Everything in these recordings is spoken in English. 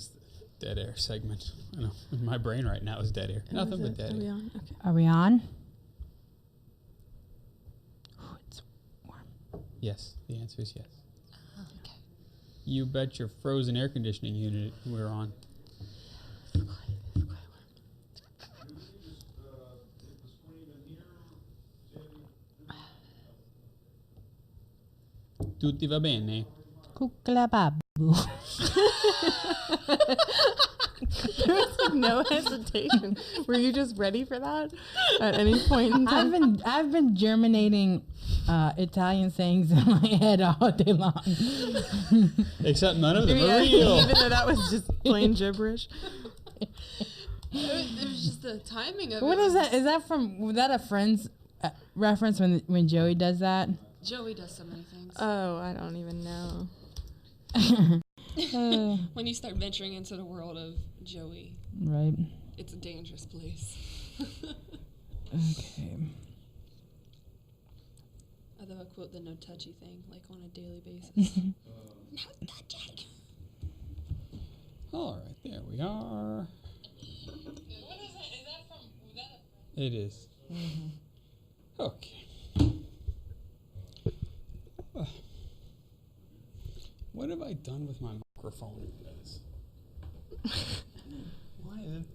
is the dead air segment. I know. My brain right now is dead air. Nothing but dead air. Okay. Are we on? Ooh, it's warm. Yes, the answer is yes. Okay. You bet your frozen air conditioning unit we're on. Tutti va bene? Kuklababu. There was like no hesitation. Were you just ready for that at any point in time? I've been germinating Italian sayings in my head all day long. Except none of them are Yeah, real. even though that was just plain gibberish. It was just the timing of it. What is that? Is that was that a Friends reference when Joey does that? Joey does so many things. Oh, I don't even know. When you start venturing into the world of Joey, Right. it's a dangerous place. Okay. Although I quote the no touchy thing, like on a daily basis. No touching. All right, there we are. What is that? Is that from? It is. Okay. What have I done with my microphone? Why is it?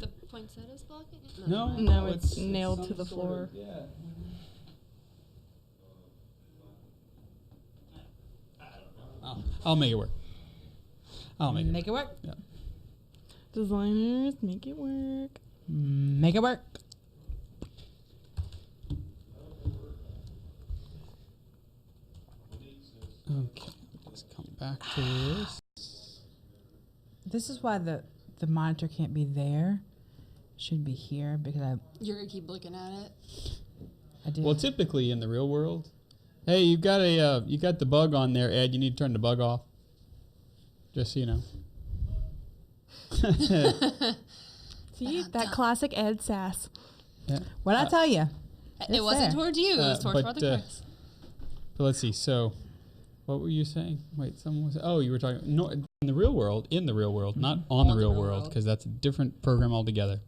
The poinsettia's blocking it? No, it's nailed to some the sort floor. of- yeah. I'll make it work. I'll make it. Make it work. Yeah. Designers, make it work. Make it work. Okay. Let's come back to this. This is why the monitor can't be there. It should be here because You're gonna keep looking at it. I did. Well, typically in the real world, hey, you got the bug on there, Ed. You need to turn the bug off. Just so you know. See, that classic Ed sass. Yeah. What'd I tell you? It wasn't there. towards you. It was towards but, Brother Chris. But let's see. So, what were you saying? Wait, someone was. Oh, you were talking. No, in the real world, not on the real world, because that's a different program altogether.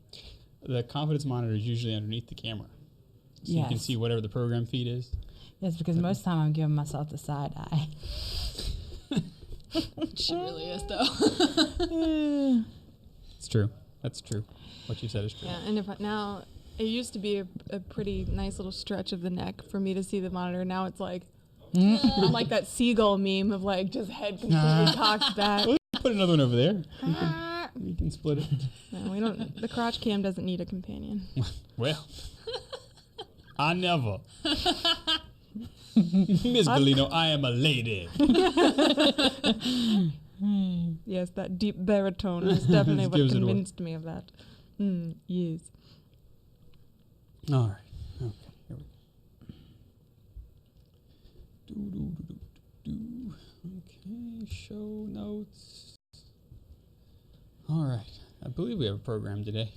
The confidence monitor is usually underneath the camera, so you can Yes. see whatever the program feed is. Yes, because most of the time I'm giving myself the side eye. She really is, though. It's true. That's true. What you said is true. Yeah, and now it used to be a pretty nice little stretch of the neck for me to see the monitor. Now it's like I'm like that seagull meme of like just head completely cocked back. Put another one over there. You can split it. No, we don't. The crotch cam doesn't need a companion. Well, I never. Miss Galino, I am a lady. Yes, that deep baritone is definitely what Gives it away. convinced me of that. Yes. All right. Okay. Here we go. Okay. Show notes. All right. I believe we have a program today.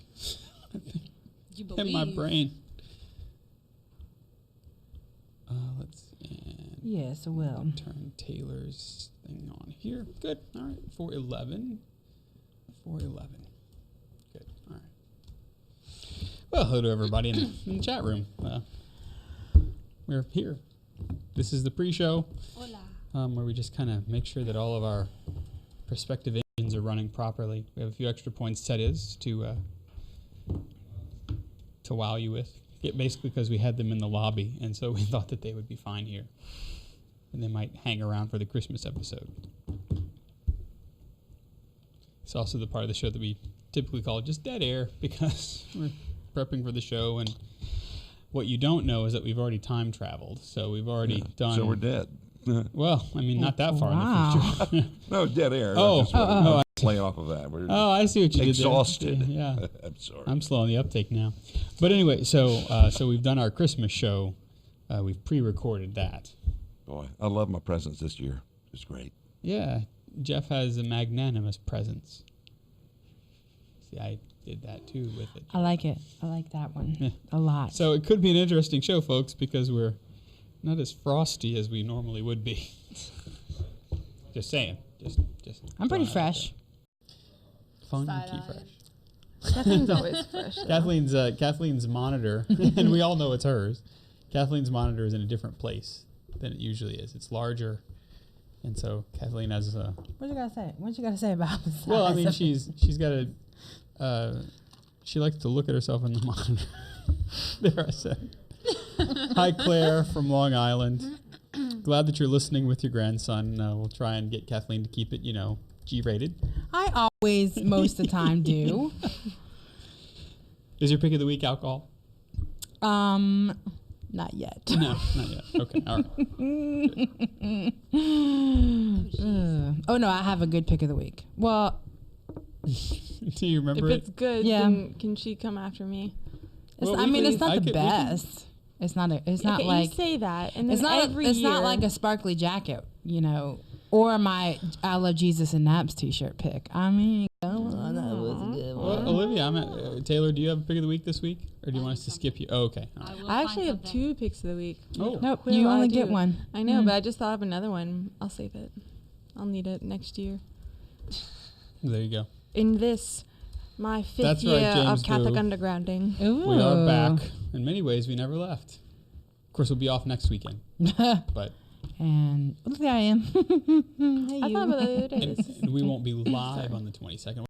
You believe. In my brain. Let's see. And Yes, it will. turn Taylor's thing on here. Good. All right. 411. 411. Good. All right. Well, hello to everybody in the chat room. We're here. This is the pre-show, Hola. where we just kind of make sure that all of our prospective engines are running properly. We have a few extra points set to wow you with. Basically because we had them in the lobby, and so we thought that they would be fine here. And they might hang around for the Christmas episode. It's also the part of the show that we typically call just dead air because we're prepping for the show. And what you don't know is that we've already time traveled. So we've already done. So we're dead. Well, I mean, not that far Wow. in the future. No, dead air. Oh, That's what oh, we're play off of that. We're I see what you exhausted. did there. Yeah. I'm sorry. I'm slow on the uptake now. But anyway, so we've done our Christmas show. We've pre-recorded that. Boy, I love my presents this year. It's great. Yeah, Jeff has a magnanimous presence. See, I did that too with it. I like it. I like that one Yeah. a lot. So it could be an interesting show, folks, because we're not as frosty as we normally would be. Just saying. Just I'm pretty throwing it out fresh. Funky Side-eyed. fresh. Kathleen's always fresh. though. Kathleen's monitor, and we all know it's hers. Kathleen's monitor is in a different place than it usually is. It's larger, and so Kathleen has a. What you gotta say? What you gotta say about the size? Well, I mean, of- she's got a. She likes to look at herself in the monitor. There, I said. Hi, Claire from Long Island. Glad that you're listening with your grandson. We'll try and get Kathleen to keep it, G-rated. I always, most of the time, do. Is your pick of the week alcohol? Not yet. No, not yet. Okay, all right. Oh no, I have a good pick of the week. Well, Do you remember If it? it's good, Yeah. then can she come after me? Well, I we mean, can- it's not I the could- we can- best. It's not. It's not Okay, like. you say that, and then It's not. every It's year, not like a sparkly jacket, or my "I Love Jesus and Naps" T-shirt pick. I mean, come on, that was a good one. Well, Olivia, Taylor, do you have a pick of the week this week? Or do you want us to skip you? Oh, okay. All right. will I actually find have something. 2 picks of the week. Oh, Nope, Well, you I only get do. one. I know, Mm. but I just thought of another one. I'll save it. I'll need it next year. there you go. In this, my 5th That's right, year James of Catholic Drew. undergrounding. We are Ooh. back. In many ways, we never left. Of course, we'll be off next weekend. But And look, I am. Hey, I you. thought about that the other and, day. and we won't be live on the 22nd.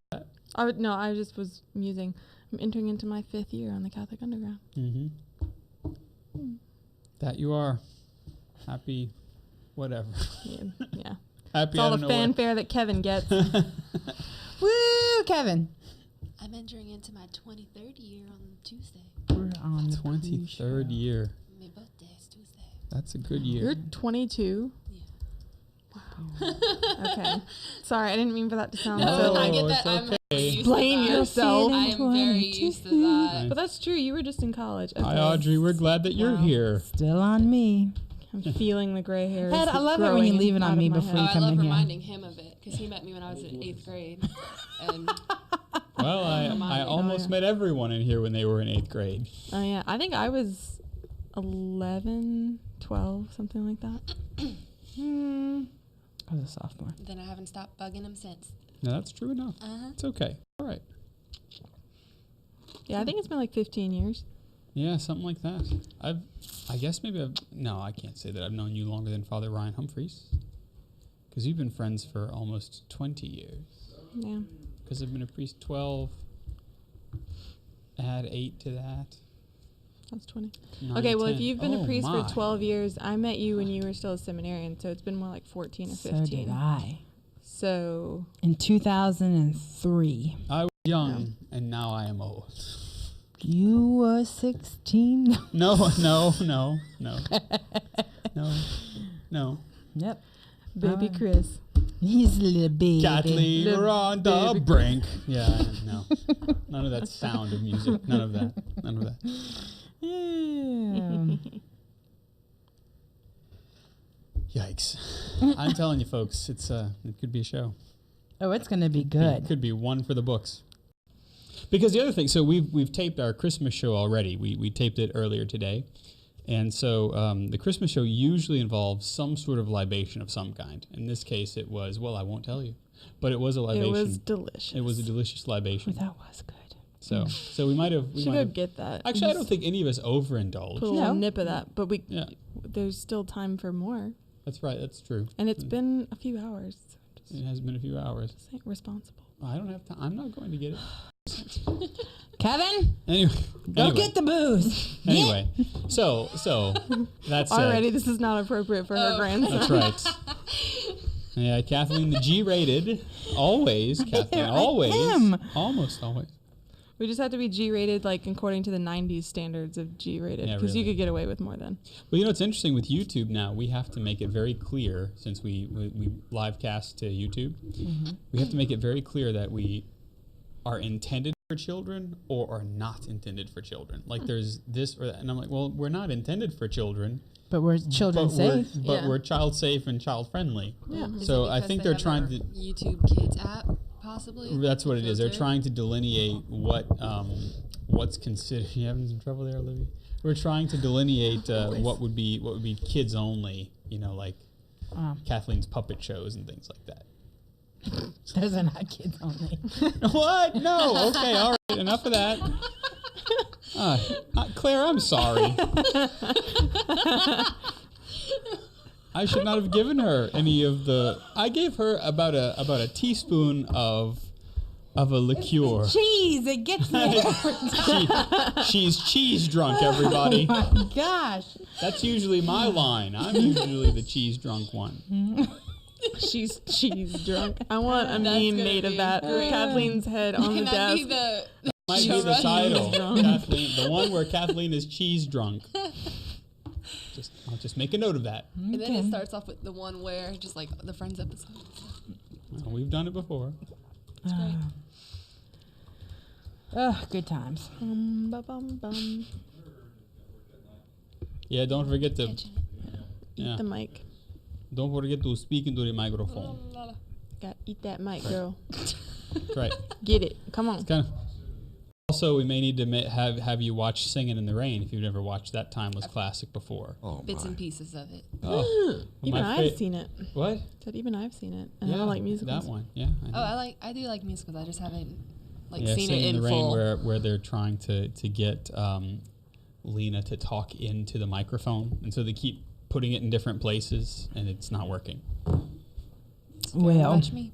No, I just was musing. I'm entering into my 5th year on the Catholic Underground. Mm-hmm. That you are. Happy, whatever. Yeah. yeah. Happy It's all I the don't know what. fanfare that Kevin gets. Woo, Kevin. I'm entering into my 23rd year on Tuesday. We're on the 23rd year. My birthday is Tuesday. That's a good year. You're 22. Okay. Sorry, I didn't mean for that to sound No, so I like. get it's that. I'm okay. very used Explain to that. yourself. I am very used to that. But that's true. You were just in college. Hi, Okay. Audrey. We're glad that you're Wow. here. Still on me. I'm feeling the gray hairs. Ed, I love it when you growing leave it on out me of my before head. you I come love in here. reminding him of it because he met me when I was in 8th grade. And Well, I Reminding. almost met everyone in here when they were in 8th grade. Oh yeah, I think I was 11, 12, something like that. I was a sophomore. then I haven't stopped bugging him since. No, that's true enough. Uh-huh. It's okay. All right. Yeah, I think it's been like 15 years. Yeah, something like that. I guess maybe no, I can't say that I've known you longer than Father Ryan Humphreys. Because you've been friends for almost 20 years. Yeah. Because I've been a priest 12. Add 8 to that. That's 20. 9, Okay, well, if 10. you've been Oh, a priest my. for 12 years, I met you when you were still a seminarian, so it's been more like 14 or So 15. did I. So, In 2003. I was young, and now I am old. You were 16. No. No. Yep. baby Chris. He's a little baby. Kathleen, Little we're on the baby brink. Yeah, no. None of that sound of music. None of that. Yeah. Yikes. I'm telling you, folks, it could be a show. Oh, it's going to be It good. could be one for the books. Because the other thing, so we've taped our Christmas show already. We taped it earlier today. And so the Christmas show usually involves some sort of libation of some kind. In this case, it was, well, I won't tell you, but it was a libation. It was delicious. It was a delicious libation. That was good. So we might have. Should go get that. Actually, I don't think any of us overindulged. Put a little nip of that, but Yeah, there's still time for more. that's right. That's true. And it's been a few hours. It has been a few hours. Just ain't responsible. I don't have time. I'm not going to get it. Kevin, Anyway. go get the booze. Anyway, so that's Already, this is not appropriate for her grandson. That's right. Yeah, Kathleen, the G-rated, always. Kathleen, I always, am. almost always. We just have to be G-rated, like according to the '90s standards of G-rated, Yeah, because really. you could get away with more then. Well, you know, it's interesting with YouTube now. We have to make it very clear, since we live cast to YouTube. We have to make it very clear that we are intended for children or are not intended for children. Like there's this or that, and I'm like, well, we're not intended for children. But we're children but safe. But Yeah. we're child safe and child friendly. Yeah. Is So it I because think they they're have trying our to. YouTube Kids app, possibly. That's what it is. They're Filter? trying to delineate what's considered. You having some trouble there, Olivia? We're trying to delineate what would be kids only. You know, like Oh. Kathleen's puppet shows and things like that. Those are not kids only. What? No. Okay. All right. Enough of that. Claire, I'm sorry. I should not have given her any of the. I gave her about a teaspoon of a liqueur. Cheese, it gets me every time. She's cheese drunk, everybody. Oh my gosh. That's usually my line. I'm usually the cheese drunk one. She's cheese drunk. I want a meme gonna made of be that. great. Kathleen's head on the Can that be desk. the Might be the Cheese title. drunk. Kathleen, the one where Kathleen is cheese drunk. I'll just make a note of that. And then it starts off with the one where just like the Friends episode. Well, we've done it before. It's great. Oh, good times. Bum. Yeah, don't forget to. Yeah, The mic. don't forget to speak into the microphone. Got eat that mic, girl. That's right. Get it. Come on. Kind of. Also, we may need to have you watch Singing in the Rain if you've never watched that timeless classic before. Oh, Bits my. and pieces of it. Oh, Even my I've fa- seen it. What? Said even I've seen it, and I don't like musicals. That one. Yeah. I know. I do like musicals. I just haven't Yeah, seen Singing it in in the Rain, full. where they're trying to get Lena to talk into the microphone, and so they keep putting it in different places, and it's not working. Well, Watch me.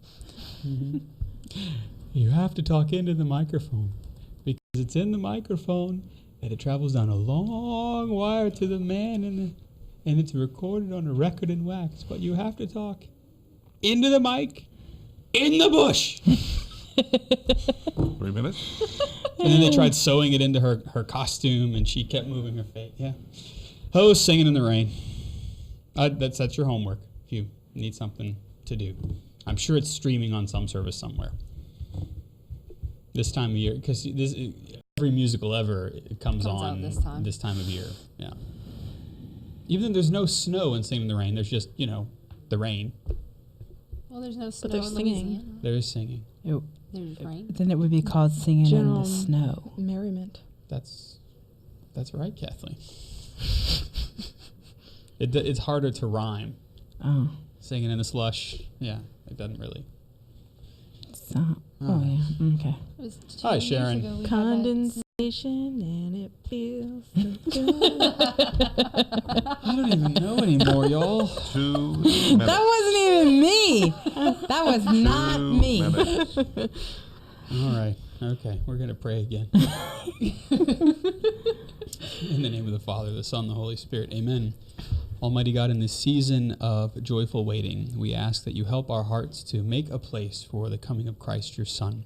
You have to talk into the microphone because it's in the microphone and it travels down a long wire to the man and it's recorded on a record in wax. But you have to talk into the mic in the bush. 3 minutes? And then they tried sewing it into her costume and she kept moving her face. Yeah. Oh, Singing in the Rain. That's your homework if you need something to do. I'm sure it's streaming on some service somewhere. This time of year, because every musical ever it comes Comes on out this time. of year. Yeah. Even though there's no snow in Singing in the Rain, there's just, the rain. Well, there's no snow they're in singing. Louisiana. There is singing. There's rain. then it would be called Singing in General the Snow. merriment. That's right, Kathleen. It's harder to rhyme. Oh, Singing in the slush. Yeah, it doesn't really. stop. Oh, yeah. Okay. It was 2 Hi, years Sharon. ago we had that. Condensation, and it feels so good. I don't even know anymore, y'all. 2 minutes. That wasn't even me. That was not 2 me. minutes. All right. Okay. We're going to pray again. In the name of the Father, the Son, the Holy Spirit. Amen. Almighty God, in this season of joyful waiting, we ask that you help our hearts to make a place for the coming of Christ, your Son.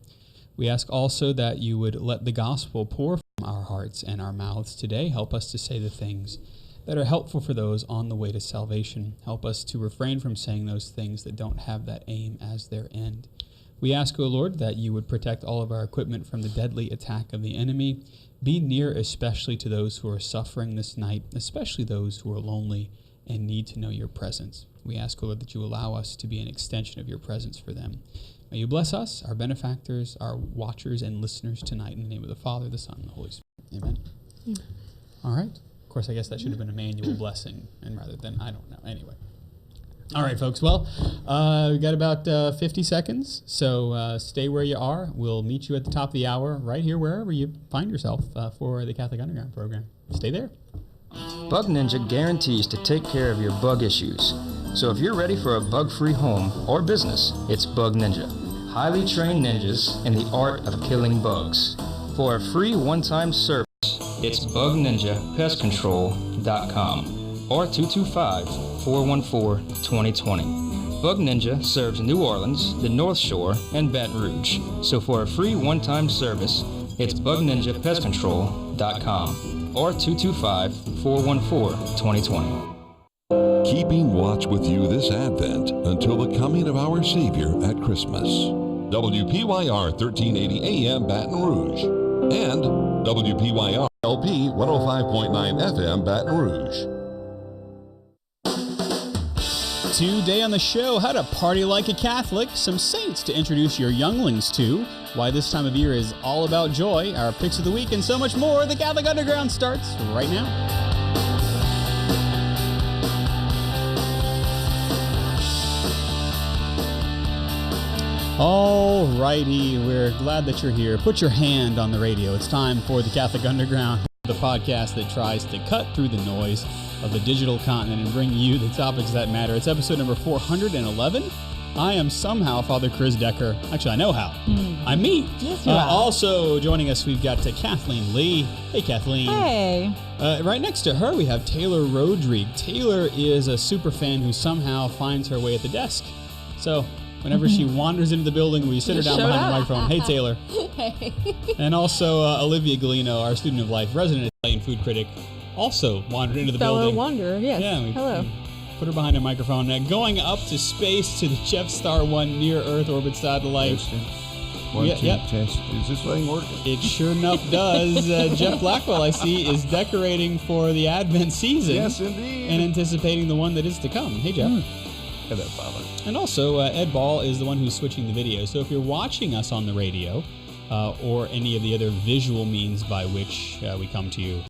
We ask also that you would let the gospel pour from our hearts and our mouths today. Help us to say the things that are helpful for those on the way to salvation. Help us to refrain from saying those things that don't have that aim as their end. We ask, O Lord, that you would protect all of our equipment from the deadly attack of the enemy. Be near especially to those who are suffering this night, especially those who are lonely and need to know your presence. We ask, O Lord, that you allow us to be an extension of your presence for them. May you bless us, our benefactors, our watchers and listeners tonight in the name of the Father, the Son, and the Holy Spirit. Amen. All right. Of course, I guess that should have been a manual blessing, and rather than, I don't know. Anyway. All right, folks. Well, we got about 50 seconds, so stay where you are. We'll meet you at the top of the hour right here, wherever you find yourself for the Catholic Underground program. Stay there. Bug Ninja guarantees to take care of your bug issues. So if you're ready for a bug-free home or business, it's Bug Ninja. Highly trained ninjas in the art of killing bugs. For a free one-time service, it's bugninjapestcontrol.com or 225-414-2020. Bug Ninja serves New Orleans, the North Shore, and Baton Rouge. So for a free one-time service, it's bugninjapestcontrol.com or 225-414-2020. Keeping watch with you this Advent until the coming of our Savior at Christmas. WPYR 1380 AM Baton Rouge and WPYR LP 105.9 FM Baton Rouge. Today on the show, how to party like a Catholic, some saints to introduce your younglings to, why this time of year is all about joy, our picks of the week, and so much more. The Catholic Underground starts right now. All righty, we're glad that you're here. Put your hand on the radio. It's time for the Catholic Underground, the podcast that tries to cut through the noise of the digital continent and bring you the topics that matter. It's episode number 411. I am somehow Father Chris Decker. Actually, I know how. I'm me. Yes, you are. Also joining us, we've got Kathleen Lee. Hey, Kathleen. Hey. Right next to her, we have Taylor Rodrigue. Taylor is a super fan who somehow finds her way at the desk. So whenever she wanders into the building, we sit her down behind the microphone. Hey, Taylor. Hey. And also Olivia Galino, our student of life, resident Italian food critic, also wandered into the Fellow building. wanderer, yes. Yeah, Hello. Put her behind a microphone. Going up to space to the Jeff Star 1 near-Earth orbit satellite. One, Yeah, two, yeah. test. Is this thing working? It sure enough does. Jeff Blackwell, I see, is decorating for the Advent season. Yes, indeed. And anticipating the one that is to come. Hey, Jeff. Hello, Father. And also, Ed Ball is the one who's switching the video. So if you're watching us on the radio or any of the other visual means by which we come to you,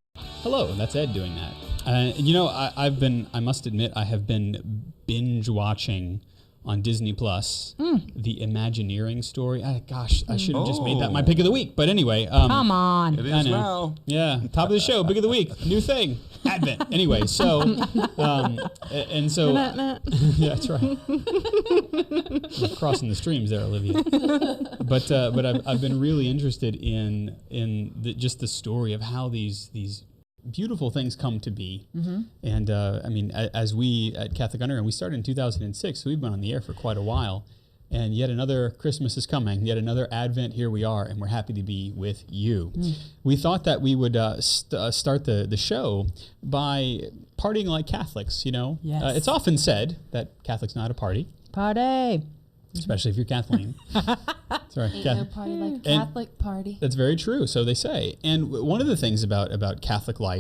hello, that's Ed doing that. I must admit, I have been binge watching on Disney Plus the Imagineering story. I should have just made that my pick of the week. But anyway, Come on. It I is know. now. Yeah, top of the show, pick of the week, new thing, Advent. Anyway, so and so yeah, that's right. We're crossing the streams there, Olivia. But I've been really interested in just the story of how these beautiful things come to be. And as we at Catholic Underground, we started in 2006, so we've been on the air for quite a while. And yet another Christmas is coming, yet another Advent, here we are, and we're happy to be with you. We thought that we would start the show by partying like Catholics, you know? Yes. It's often said that Catholics know how to party, Party. especially if you're Kathleen. Sorry, Ain't Kath- no party like a Catholic party. That's very true. So they say. And one of the things about Catholic life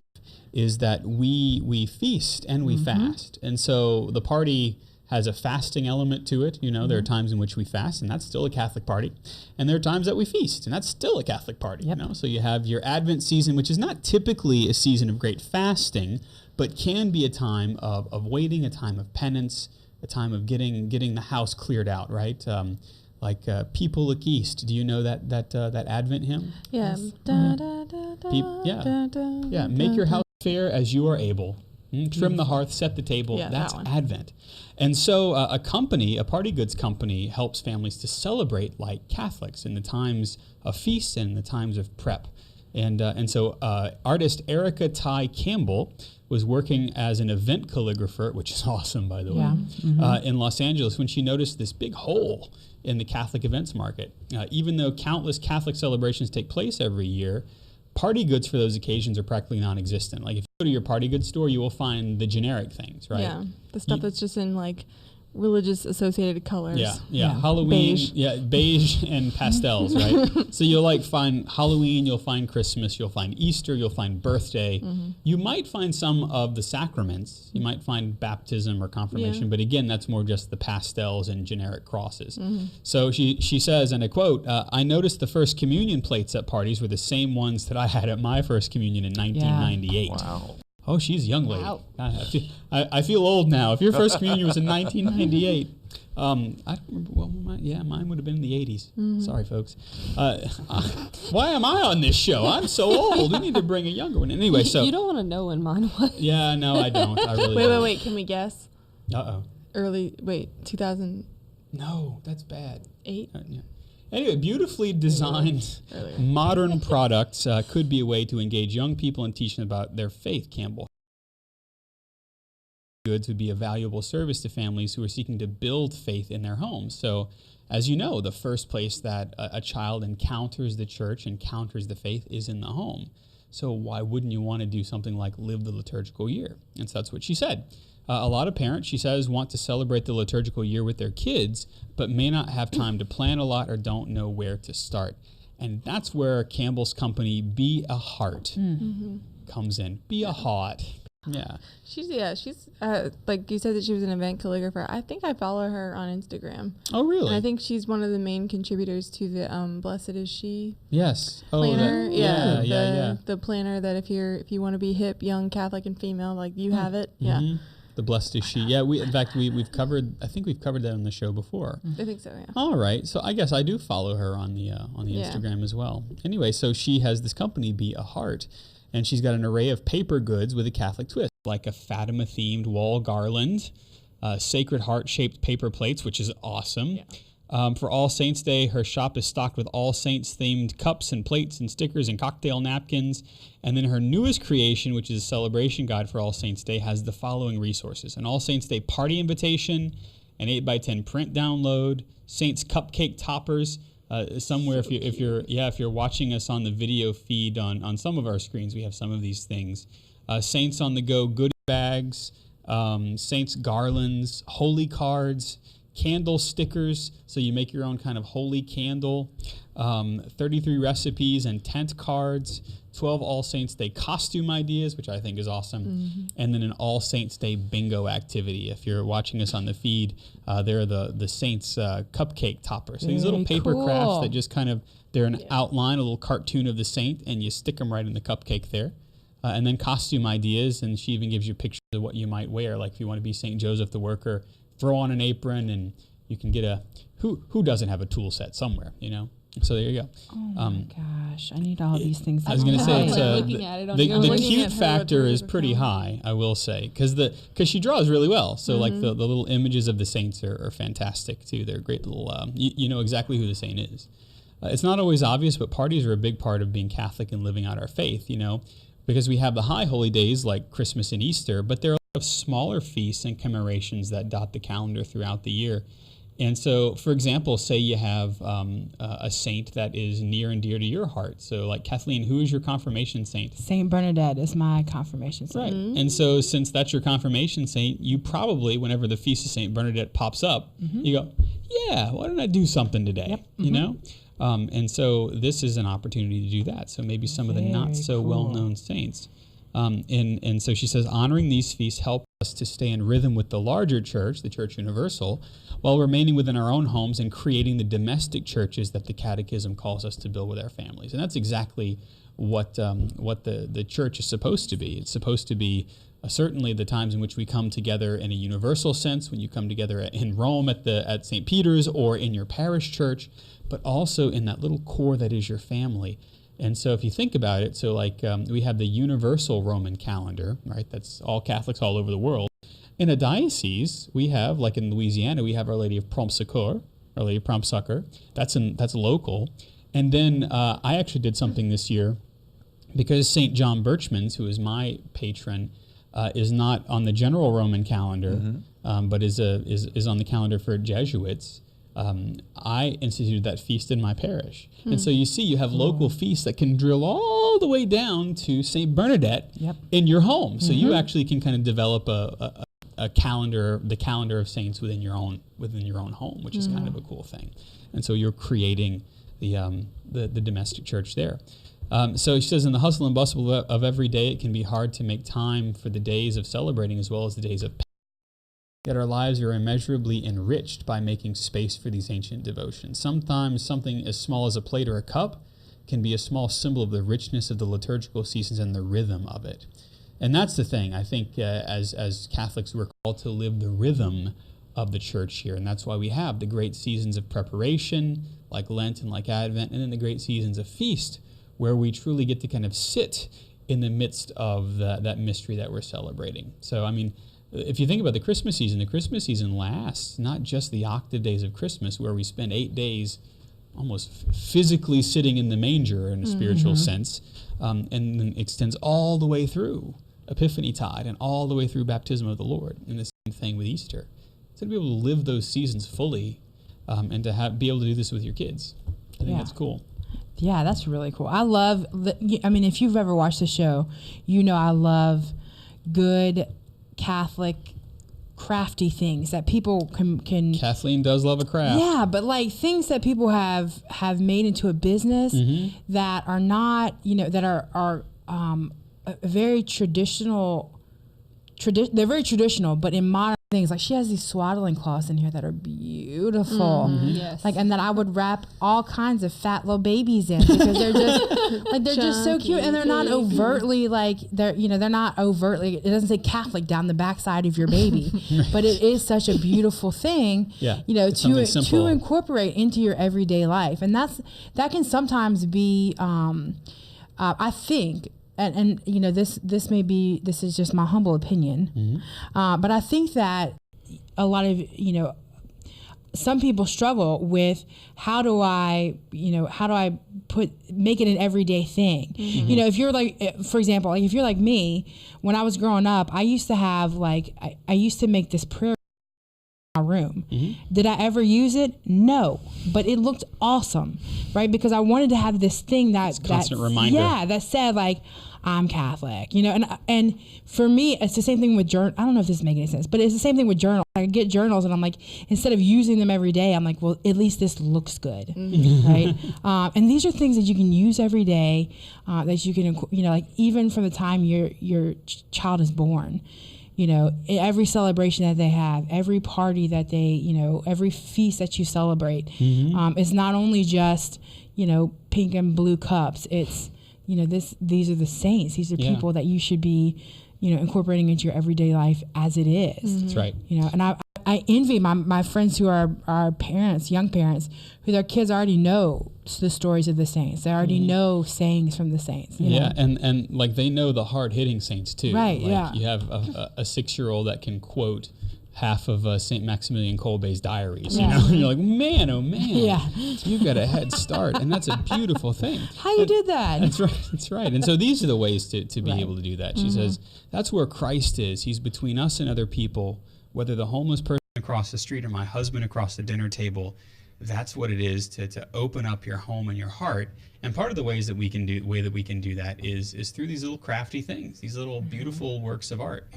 is that we feast and we fast. And so the party has a fasting element to it. You know, there are times in which we fast, and that's still a Catholic party. And there are times that we feast, and that's still a Catholic party. Yep. You know, so you have your Advent season, which is not typically a season of great fasting, but can be a time of waiting, a time of penance, a time of getting the house cleared out, right? People Look East. Do you know that Advent hymn? Yeah. Yeah, make your house fair as you are able. Trim the hearth, set the table. Yeah, That's that one. Advent. And so a party goods company, helps families to celebrate like Catholics in the times of feast and in the times of prep. And so artist Erica Ty Campbell was working as an event calligrapher, which is awesome, by the way, in Los Angeles when she noticed this big hole in the Catholic events market. Even though countless Catholic celebrations take place every year, party goods for those occasions are practically non-existent. Like if you go to your party goods store, you will find the generic things, right? Yeah. The stuff that's just in like religious associated colors. Yeah. Halloween, Beige. Beige and pastels, right? So you'll find Halloween, you'll find Christmas, you'll find Easter, you'll find birthday. You might find some of the sacraments. You might find baptism or confirmation, but again, that's more just the pastels and generic crosses. So she says, and I quote, I noticed the first communion plates at parties were the same ones that I had at my first communion in 1998. Wow. Oh, she's a young lady. Wow. I feel old now. If your first communion was in 1998, I don't remember. Well, mine would have been in the 80s. Sorry, folks. Why am I on this show? I'm so old. We need to bring a younger one. Anyway, so You don't want to know when mine was. yeah, no, I don't. I really don't. Wait. Can we guess? 2008? No, that's bad. Yeah. Anyway, beautifully designed Earlier. modern products could be a way to engage young people and teach them about their faith, Campbell. Goods would be a valuable service to families who are seeking to build faith in their homes. So, as you know, the first place that a child encounters the church, encounters the faith, is in the home. So why wouldn't you want to do something like live the liturgical year? And so that's what she said. A lot of parents, she says, want to celebrate the liturgical year with their kids, but may not have time to plan a lot or don't know where to start. And that's where Campbell's company, Be a Heart, comes in. Be a Heart. Yeah. She's like you said that she was an event calligrapher. I think I follow her on Instagram. Oh, really? And I think she's one of the main contributors to the Blessed Is She Yes. Oh, planner. yeah. The planner that if you want to be hip, young, Catholic, and female, like you have it. Yeah. The The blessed is she. Yeah, we've covered. I think we've covered that on the show before. I think so, yeah. All right, so I guess I do follow her on the Yeah. Instagram as well. Anyway, so she has this company, Be a Heart, and she's got an array of paper goods with a Catholic twist, like a Fatima themed wall garland, Sacred Heart shaped paper plates, which is awesome. Yeah. For All Saints Day, her shop is stocked with All Saints themed cups and plates and stickers and cocktail napkins. And then her newest creation, which is a celebration guide for All Saints Day, has the following resources: an All Saints Day party invitation, an 8x10 print download, Saints cupcake toppers. Somewhere, if you're watching us on the video feed on some of our screens, we have some of these things. Saints on the go goodie bags, Saints garlands, holy cards, candle stickers, so you make your own kind of holy candle, 33 recipes and tent cards, 12 All Saints Day costume ideas, which I think is awesome, and then an All Saints Day bingo activity. If you're watching us on the feed, they're the Saints cupcake toppers. So these little paper crafts that just kind of, they're an outline, a little cartoon of the saint, and you stick them right in the cupcake there. And then costume ideas, and she even gives you pictures of what you might wear, like if you want to be St. Joseph the Worker, throw on an apron, and you can get who doesn't have a tool set somewhere, you know? So there you go. Oh my gosh, I need all these things. I was going to say, it's looking at it on the your cute at her factor is Twitter pretty account. high, I will say, because she draws really well. So like the little images of the saints are fantastic too. They're great little, you know exactly who the saint is. It's not always obvious, but parties are a big part of being Catholic and living out our faith, you know, because we have the high holy days like Christmas and Easter, but there are a lot of smaller feasts and commemorations that dot the calendar throughout the year. And so, for example, say you have a saint that is near and dear to your heart. So like Kathleen, who is your confirmation saint? Saint Bernadette is my confirmation saint. Right. And so since that's your confirmation saint, you probably, whenever the Feast of Saint Bernadette pops up, you go, yeah, why don't I do something today? Yep. You know? And so this is an opportunity to do that. So maybe some of the not so well-known saints. And so she says, honoring these feasts help us to stay in rhythm with the larger church, the Church Universal, while remaining within our own homes and creating the domestic churches that the Catechism calls us to build with our families. And that's exactly what the church is supposed to be. It's supposed to be certainly the times in which we come together in a universal sense, when you come together in Rome at St. Peter's or in your parish church, but also in that little core that is your family. And so if you think about it, so like we have the universal Roman calendar, right? That's all Catholics all over the world. In a diocese, we have, like in Louisiana, we have Our Lady of Prompt Succor, Our Lady of Prompt Succor. That's local. And then I actually did something this year because St. John Birchmans, who is my patron, is not on the general Roman calendar, but is on the calendar for Jesuits. I instituted that feast in my parish. And so you see, you have local feasts that can drill all the way down to St. Bernadette in your home. So you actually can kind of develop a calendar, the calendar of saints within your own home, which is kind of a cool thing. And so you're creating the domestic church there. So she says, in the hustle and bustle of every day, it can be hard to make time for the days of celebrating as well as the days of penance. Yet our lives are immeasurably enriched by making space for these ancient devotions. Sometimes something as small as a plate or a cup can be a small symbol of the richness of the liturgical seasons and the rhythm of it. And that's the thing. I think as Catholics, we're called to live the rhythm of the church here. And that's why we have the great seasons of preparation, like Lent and like Advent, and then the great seasons of feast, where we truly get to kind of sit in the midst of that mystery that we're celebrating. So, I mean, if you think about the Christmas season lasts not just the octave days of Christmas, where we spend 8 days almost physically sitting in the manger in a spiritual sense, and then extends all the way through Epiphany Tide and all the way through Baptism of the Lord. And the same thing with Easter. So to be able to live those seasons fully and to be able to do this with your kids, I think that's cool. Yeah, that's really cool. I love, if you've ever watched the show, you know I love good Catholic crafty things that people can Kathleen does love a craft. Yeah, but like things that people have made into a business that are not, that are very traditional. They're very traditional, but in modern things. Like she has these swaddling cloths in here that are beautiful. Yes. Like, and then I would wrap all kinds of fat little babies in because they're just like they're just so cute, and they're not overtly like they're not overtly. It doesn't say Catholic down the backside of your baby, but it is such a beautiful thing. Yeah, to something simple. incorporate into your everyday life, and that can sometimes be. I think. And this is just my humble opinion, but I think that a lot of some people struggle with how do I make it an everyday thing. If you're like, for example, like if you're like me, when I was growing up, I used to have I used to make this prayer in my room. Did I ever use it? No, but it looked awesome, right? Because I wanted to have this thing that constant reminder. Yeah, that said like I'm Catholic, and for me it's the same thing with journal. I don't know if this is making any sense, but it's the same thing with journals. I get journals and I'm like, instead of using them every day, I'm like, well, at least this looks good, right? And these are things that you can use every day, that you can, like even from the time your child is born. Every celebration that they have, every party that they, every feast that you celebrate, it's not only just, pink and blue cups. It's, these are the saints. These are people that you should be, incorporating into your everyday life as it is. That's right. And I envy my friends who are parents, young parents, who their kids already know the stories of the saints. They already know sayings from the saints. You know? And like they know the hard hitting saints too. Right. Like you have a 6-year-old that can quote half of St. Maximilian Kolbe's diaries, and you're like, man, oh man, you've got a head start, and that's a beautiful thing. How you did that? That's right. And so these are the ways to be able to do that. She says, that's where Christ is. He's between us and other people, whether the homeless person across the street or my husband across the dinner table. That's what it is to open up your home and your heart. And part of the way that we can do that is through these little crafty things, these little beautiful works of art,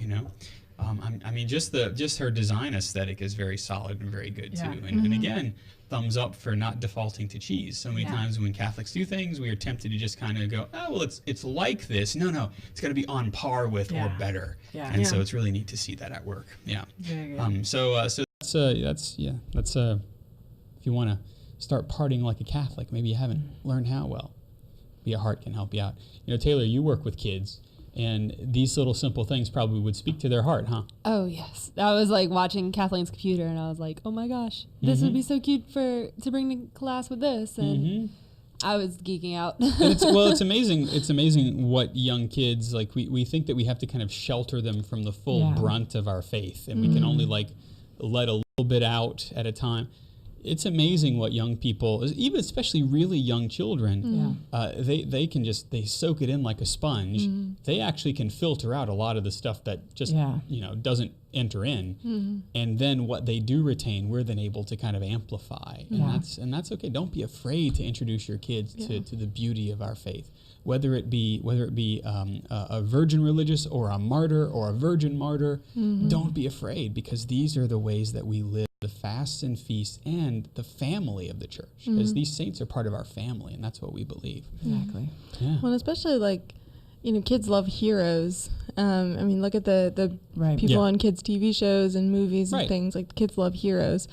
I mean, just her design aesthetic is very solid and very good too. And again, thumbs up for not defaulting to cheese. So many times when Catholics do things, we are tempted to just kind of go, oh, well, it's like this. No, it's got to be on par with or better. And so it's really neat to see that at work. Yeah. So that's if you want to start partying like a Catholic, maybe you haven't learned how well. Be a Heart can help you out. Taylor, you work with kids. And these little simple things probably would speak to their heart, huh? Oh, yes. I was like watching Kathleen's computer and I was like, oh my gosh, this would be so cute to bring to class with this. And I was geeking out. It's amazing. It's amazing what young kids, like we think that we have to kind of shelter them from the full brunt of our faith. And we can only like let a little bit out at a time. It's amazing what young people, even especially really young children, they soak it in like a sponge. They actually can filter out a lot of the stuff that just doesn't enter in, and then what they do retain, we're then able to kind of amplify, and that's okay. Don't be afraid to introduce your kids to the beauty of our faith, whether it be a virgin religious or a martyr or a virgin martyr. Don't be afraid, because these are the ways that we live the fasts and feasts and the family of the church, because these saints are part of our family, and that's what we believe. Exactly. Yeah. Well, especially kids love heroes. I mean, look at the people on kids' TV shows and movies and things. Like, kids love heroes.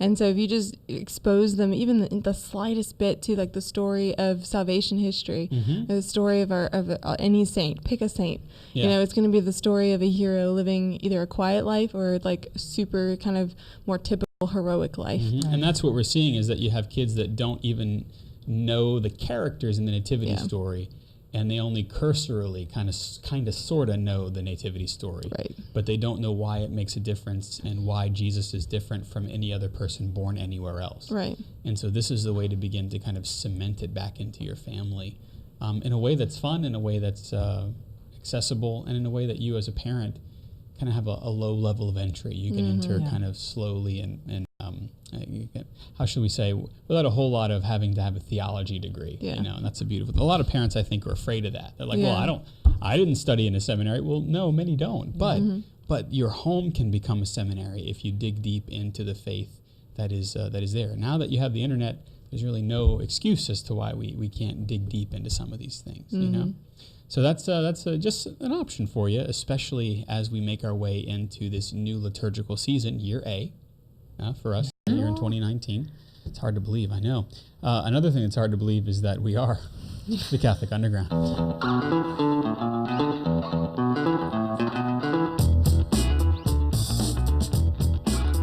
And so if you just expose them even the slightest bit to like the story of salvation history, the story of any saint, pick a saint. It's going to be the story of a hero living either a quiet life or like super kind of more typical heroic life. And that's what we're seeing, is that you have kids that don't even know the characters in the nativity story, and they only cursorily kind of sort of know the nativity story, but they don't know why it makes a difference and why Jesus is different from any other person born anywhere else. Right. And so this is the way to begin to kind of cement it back into your family, in a way that's fun, in a way that's accessible, and in a way that you as a parent kind of have a low level of entry. You can enter kind of slowly and you can, how should we say, without a whole lot of having to have a theology degree. And that's a lot of parents, I think, are afraid of that. They're like, well, I didn't study in a seminary. Well, no, many don't. But your home can become a seminary if you dig deep into the faith that is there. Now that you have the internet, There's really no excuse as to why we can't dig deep into some of these things, you know? So that's just an option for you, especially as we make our way into this new liturgical season, year A, for us here in 2019. It's hard to believe, I know. Another thing that's hard to believe is that we are the Catholic Underground.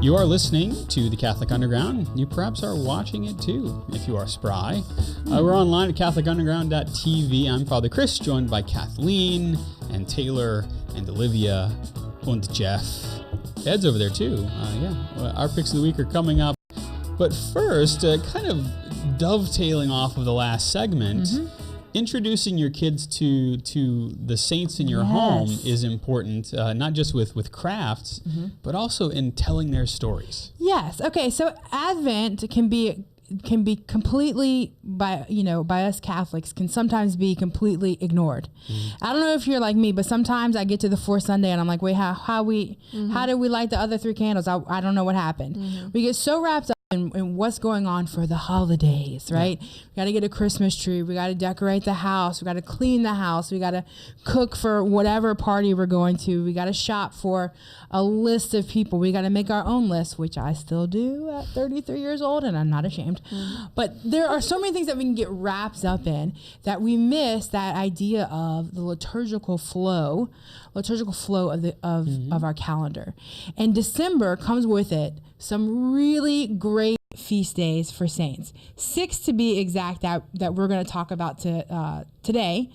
You are listening to the Catholic Underground. You perhaps are watching it too, if you are spry. We're online at catholicunderground.tv. I'm Father Chris, joined by Kathleen and Taylor and Olivia and Jeff. Ed's over there too. Our picks of the week are coming up. But first, kind of dovetailing off of the last segment, introducing your kids to the saints in your home is important, not just with crafts, but also in telling their stories. Yes. Okay. So Advent can be completely by us Catholics can sometimes be completely ignored. I don't know if you're like me, but sometimes I get to the fourth Sunday and I'm like, wait, how did we light the other 3 candles? I don't know what happened. We get so wrapped up in what's going on for the holidays, right? We got to get a Christmas tree. We got to decorate the house. We got to clean the house. We got to cook for whatever party we're going to. We got to shop for a list of people. We got to make our own list, which I still do at 33 years old, and I'm not ashamed. But there are so many things that we can get wrapped up in that we miss that idea of the liturgical flow of our calendar. And December comes with it some really great feast days for saints. 6 to be exact that we're going to talk about tonight,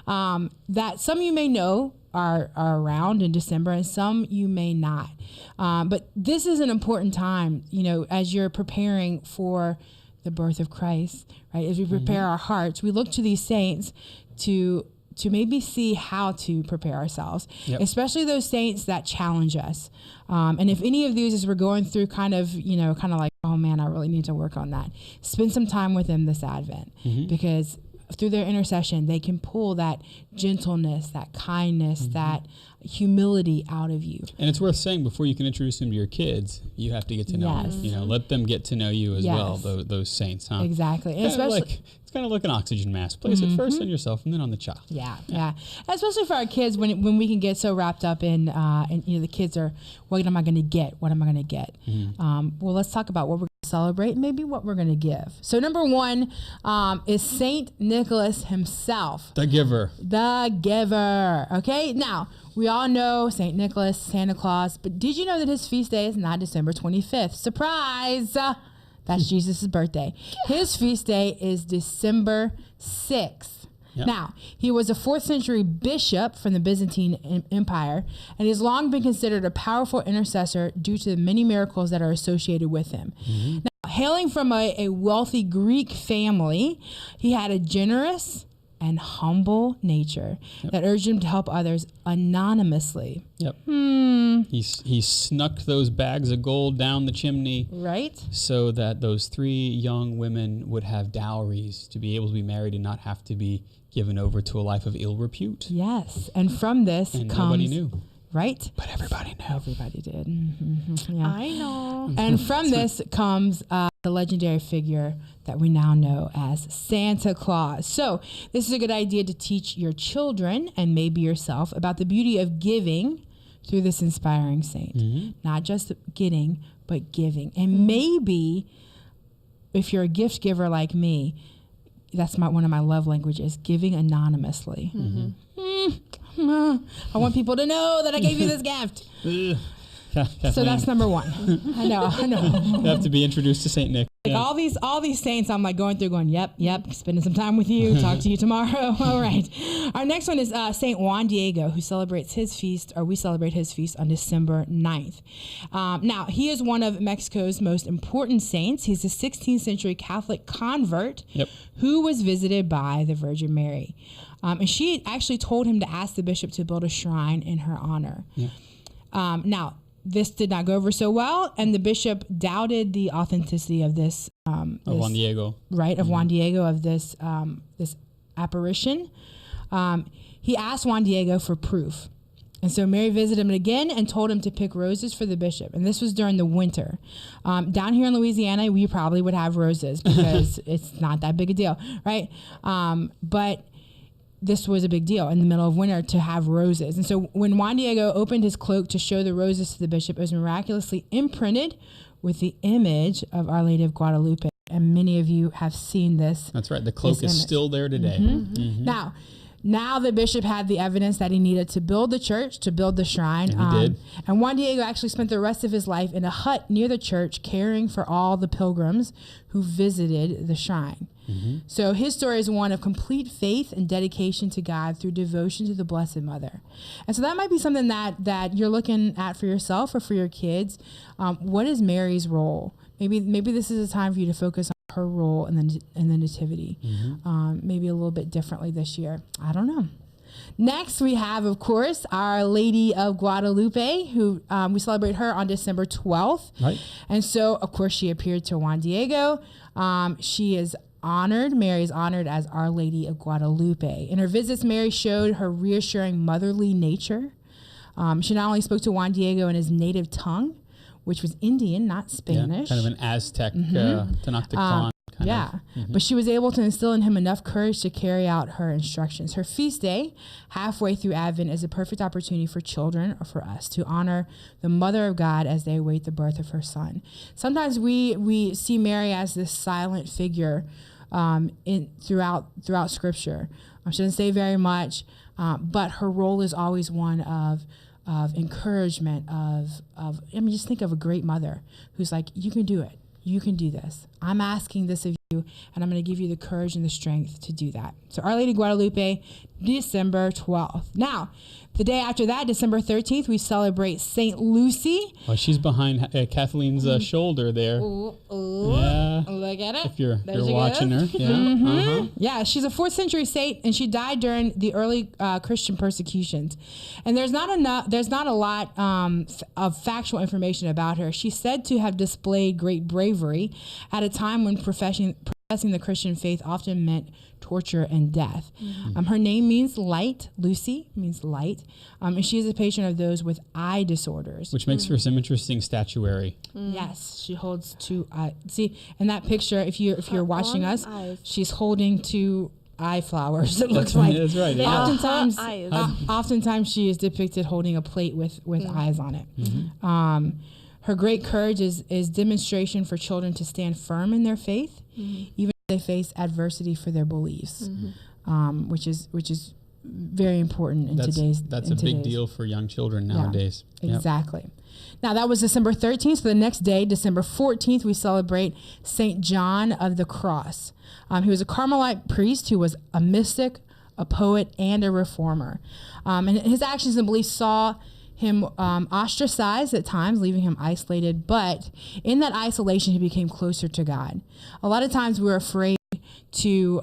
that some of you may know are around in December and some you may not. But this is an important time, as you're preparing for the birth of Christ, right? As we prepare our hearts, we look to these saints to maybe see how to prepare ourselves, especially those saints that challenge us. And if any of these, as we're going through kind of like, oh man, I really need to work on that, spend some time with them this Advent, because through their intercession, they can pull that gentleness, that kindness, that humility out of you. And it's worth saying, before you can introduce them to your kids, you have to get to know them. Let them get to know you as well, those saints, huh? Exactly. And especially, it's kind of like an oxygen mask. Place it first on yourself and then on the child. Yeah. Especially for our kids, when we can get so wrapped up in the kids are, what am I going to get? What am I going to get? Well, let's talk about what we're going to celebrate and maybe what we're going to give. So number 1 is Saint Nicholas himself. The giver. Okay. Now, we all know St. Nicholas, Santa Claus, but did you know that his feast day is not December 25th? Surprise! That's Jesus' birthday. His feast day is December 6th. Yep. Now, he was a 4th century bishop from the Byzantine Empire, and he's long been considered a powerful intercessor due to the many miracles that are associated with him. Now, hailing from a wealthy Greek family, he had a generous and humble nature that urged him to help others anonymously. He snuck those bags of gold down the chimney, right? So that those 3 young women would have dowries to be able to be married and not have to be given over to a life of ill repute. Yes, and from this comes, nobody knew. Right? But everybody knew. Everybody did. I know. And from this comes the legendary figure that we now know as Santa Claus. So this is a good idea to teach your children and maybe yourself about the beauty of giving through this inspiring saint. Not just getting, but giving. And maybe if you're a gift giver like me, that's one of my love languages, giving anonymously. I want people to know that I gave you this gift. So that's number 1. I know. You have to be introduced to Saint Nick. All these saints, I'm like going through going, yep, spending some time with you, talk to you tomorrow. All right. Our next one is Saint Juan Diego, who celebrates his feast, or we celebrate his feast on December 9th. Now, he is one of Mexico's most important saints. He's a 16th century Catholic convert who was visited by the Virgin Mary. And she actually told him to ask the bishop to build a shrine in her honor. Now, this did not go over so well, and the bishop doubted the authenticity of this of Juan Diego, right? Of Juan Diego, of this this apparition. He asked Juan Diego for proof, And so Mary visited him again and told him to pick roses for the bishop. And this was during the winter. Down here in Louisiana, we probably would have roses because it's not that big a deal, right? But this was a big deal in the middle of winter to have roses. And so when Juan Diego opened his cloak to show the roses to the bishop, it was miraculously imprinted with the image of Our Lady of Guadalupe. And many of you have seen this. That's right. The cloak is still there today. Now the bishop had the evidence that he needed to build the church, to build the shrine. And he did. And Juan Diego actually spent the rest of his life in a hut near the church, caring for all the pilgrims who visited the shrine. So his story is one of complete faith and dedication to God through devotion to the Blessed Mother. And so that might be something that you're looking at for yourself or for your kids. What is Mary's role? Maybe this is a time for you to focus on her role in the nativity, maybe a little bit differently this year. I don't know. Next, we have, of course, Our Lady of Guadalupe, who we celebrate her on December 12th. Right. And so, of course, she appeared to Juan Diego. She is honored. Mary is honored as Our Lady of Guadalupe. In her visits, Mary showed her reassuring motherly nature. She not only spoke to Juan Diego in his native tongue, which was Indian, not Spanish. Yeah, kind of an Aztec Tenochtitlan. But she was able to instill in him enough courage to carry out her instructions. Her feast day, halfway through Advent, is a perfect opportunity for children or for us to honor the Mother of God as they await the birth of her Son. Sometimes we see Mary as this silent figure throughout Scripture. She doesn't say very much, but her role is always one of encouragement, just think of a great mother who's like, you can do it. You can do this. I'm asking this of you, and I'm going to give you the courage and the strength to do that. So Our Lady Guadalupe, December 12th. Now, the day after that, December 13th, we celebrate St. Lucy. Well, she's behind Kathleen's shoulder there. Yeah. Look at it. If you're watching her. Yeah. Yeah, she's a 4th century saint, and she died during the early Christian persecutions. And there's not a lot of factual information about her. She's said to have displayed great bravery at a time when professing the Christian faith often meant torture and death. Her name means light. Lucy means light. And she is a patron of those with eye disorders. Which makes for some interesting statuary. Yes, she holds 2 eyes. See, in that picture, if you're watching us, she's holding 2 eye flowers. It looks like. That's right. Oftentimes she is depicted holding a plate with eyes on it. Her great courage is demonstration for children to stand firm in their faith, even if they face adversity for their beliefs, which is very important in today's. That's a big deal for young children nowadays. Yeah, exactly. Yep. Now that was December 13th. So the next day, December 14th, we celebrate Saint John of the Cross. He was a Carmelite priest who was a mystic, a poet, and a reformer. And his actions and beliefs saw him ostracized at times, leaving him isolated. But in that isolation, he became closer to God. A lot of times we're afraid to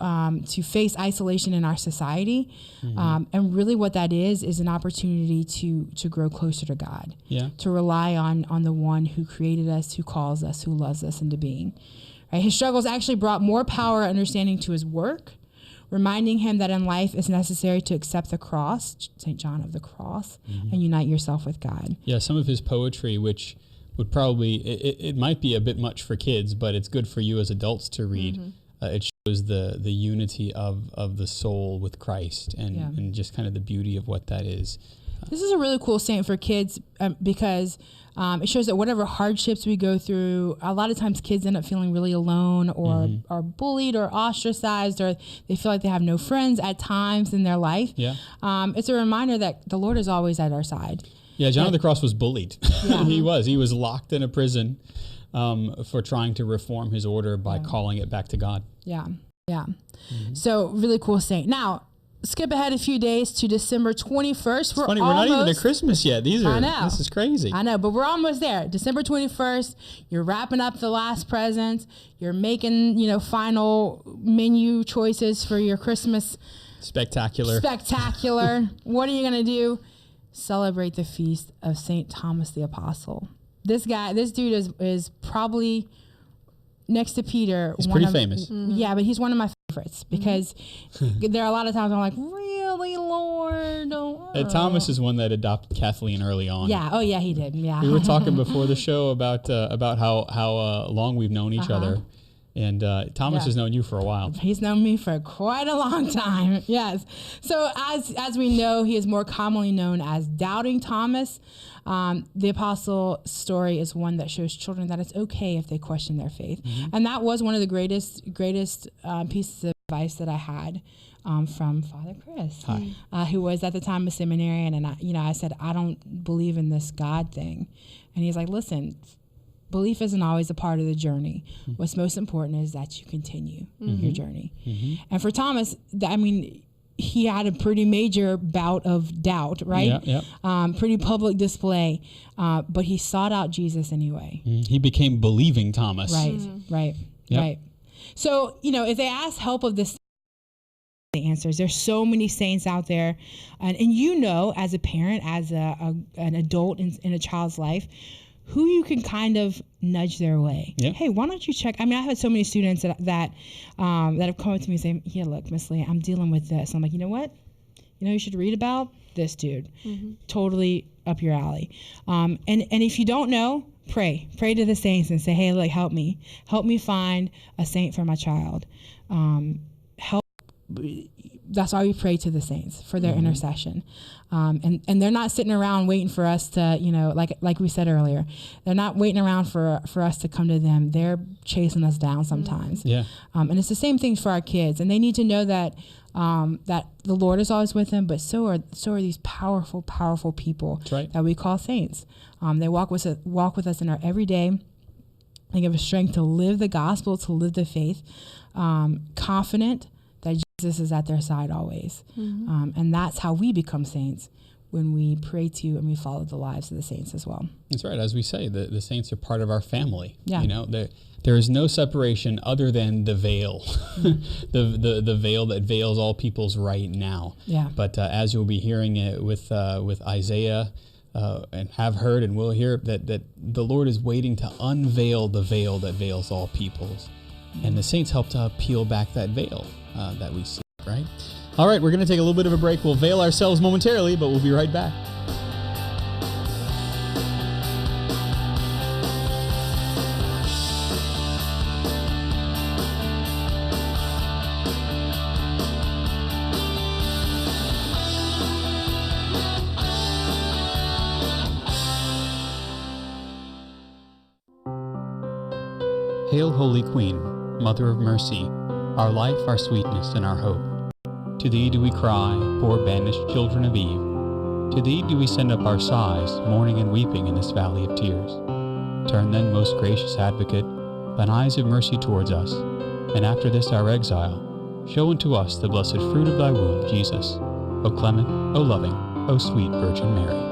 face isolation in our society. And really what that is an opportunity to grow closer to God, to rely on the one who created us, who calls us, who loves us into being. Right? His struggles actually brought more power and understanding to his work, reminding him that in life it's necessary to accept the cross, St. John of the Cross, and unite yourself with God. Yeah, some of his poetry, which would probably, it might be a bit much for kids, but it's good for you as adults to read. It shows the unity of the soul with Christ and just kind of the beauty of what that is. This is a really cool saint for kids because it shows that whatever hardships we go through, a lot of times kids end up feeling really alone or are bullied or ostracized, or they feel like they have no friends at times in their life. It's a reminder that the Lord is always at our side. Yeah, John of the Cross was bullied. He was locked in a prison for trying to reform his order by calling it back to God. So really cool saint. Now, skip ahead a few days to December 21st. We're not even at Christmas yet. This is crazy. I know, but we're almost there. December 21st, you're wrapping up the last presents. You're making, final menu choices for your Christmas. Spectacular. What are you going to do? Celebrate the feast of St. Thomas the Apostle. This dude is probably, next to Peter. He's pretty famous. Yeah, but he's one of my favorites because there are a lot of times I'm like, really, Lord? Thomas is one that adopted Kathleen early on. Yeah. Oh, yeah, he did. Yeah. We were talking before the show about how long we've known each other, and Thomas has known you for a while. He's known me for quite a long time. Yes. So as we know, he is more commonly known as Doubting Thomas. The apostle story is one that shows children that it's okay if they question their faith, and that was one of the greatest pieces of advice that I had. From Father Chris, who was at the time a seminarian, and I said, I don't believe in this God thing, and he's like, listen, belief isn't always a part of the journey. What's most important is that you continue your journey. And for Thomas, he had a pretty major bout of doubt, right? Pretty public display, but he sought out Jesus anyway. He became believing Thomas. Right. So if they ask help of this. The answers. There's so many saints out there, and as a parent, as an adult in a child's life, who you can kind of nudge their way. Hey, why don't you check? I've had so many students that have come up to me saying, "Yeah, look, Miss Lee, I'm dealing with this." I'm like, you know what? You should read about this dude. Totally up your alley. And if you don't know, pray to the saints and say, "Hey, look, help me find a saint for my child." That's why we pray to the saints for their intercession. And they're not sitting around waiting for us to, like we said earlier, they're not waiting around for us to come to them. They're chasing us down sometimes. And it's the same thing for our kids. And they need to know that that the Lord is always with them, but so are these powerful, powerful people that we call saints. They walk with us in our everyday. They give us strength to live the gospel, to live the faith, confident that Jesus is at their side always. And that's how we become saints, when we pray to and we follow the lives of the saints as well. That's right. As we say, the saints are part of our family. There is no separation other than the veil, the veil that veils all peoples right now. But as you'll be hearing it with Isaiah, and have heard and will hear, that the Lord is waiting to unveil the veil that veils all peoples. And the saints help to peel back that veil that we see, right? All right, we're going to take a little bit of a break. We'll veil ourselves momentarily, but we'll be right back. Hail, Holy Queen, Mother of Mercy, our life, our sweetness, and our hope. To thee do we cry, poor banished children of Eve. To thee do we send up our sighs, mourning and weeping in this valley of tears. Turn then, most gracious Advocate, thine eyes of mercy towards us, and after this our exile, show unto us the blessed fruit of thy womb, Jesus. O clement, O loving, O sweet Virgin Mary.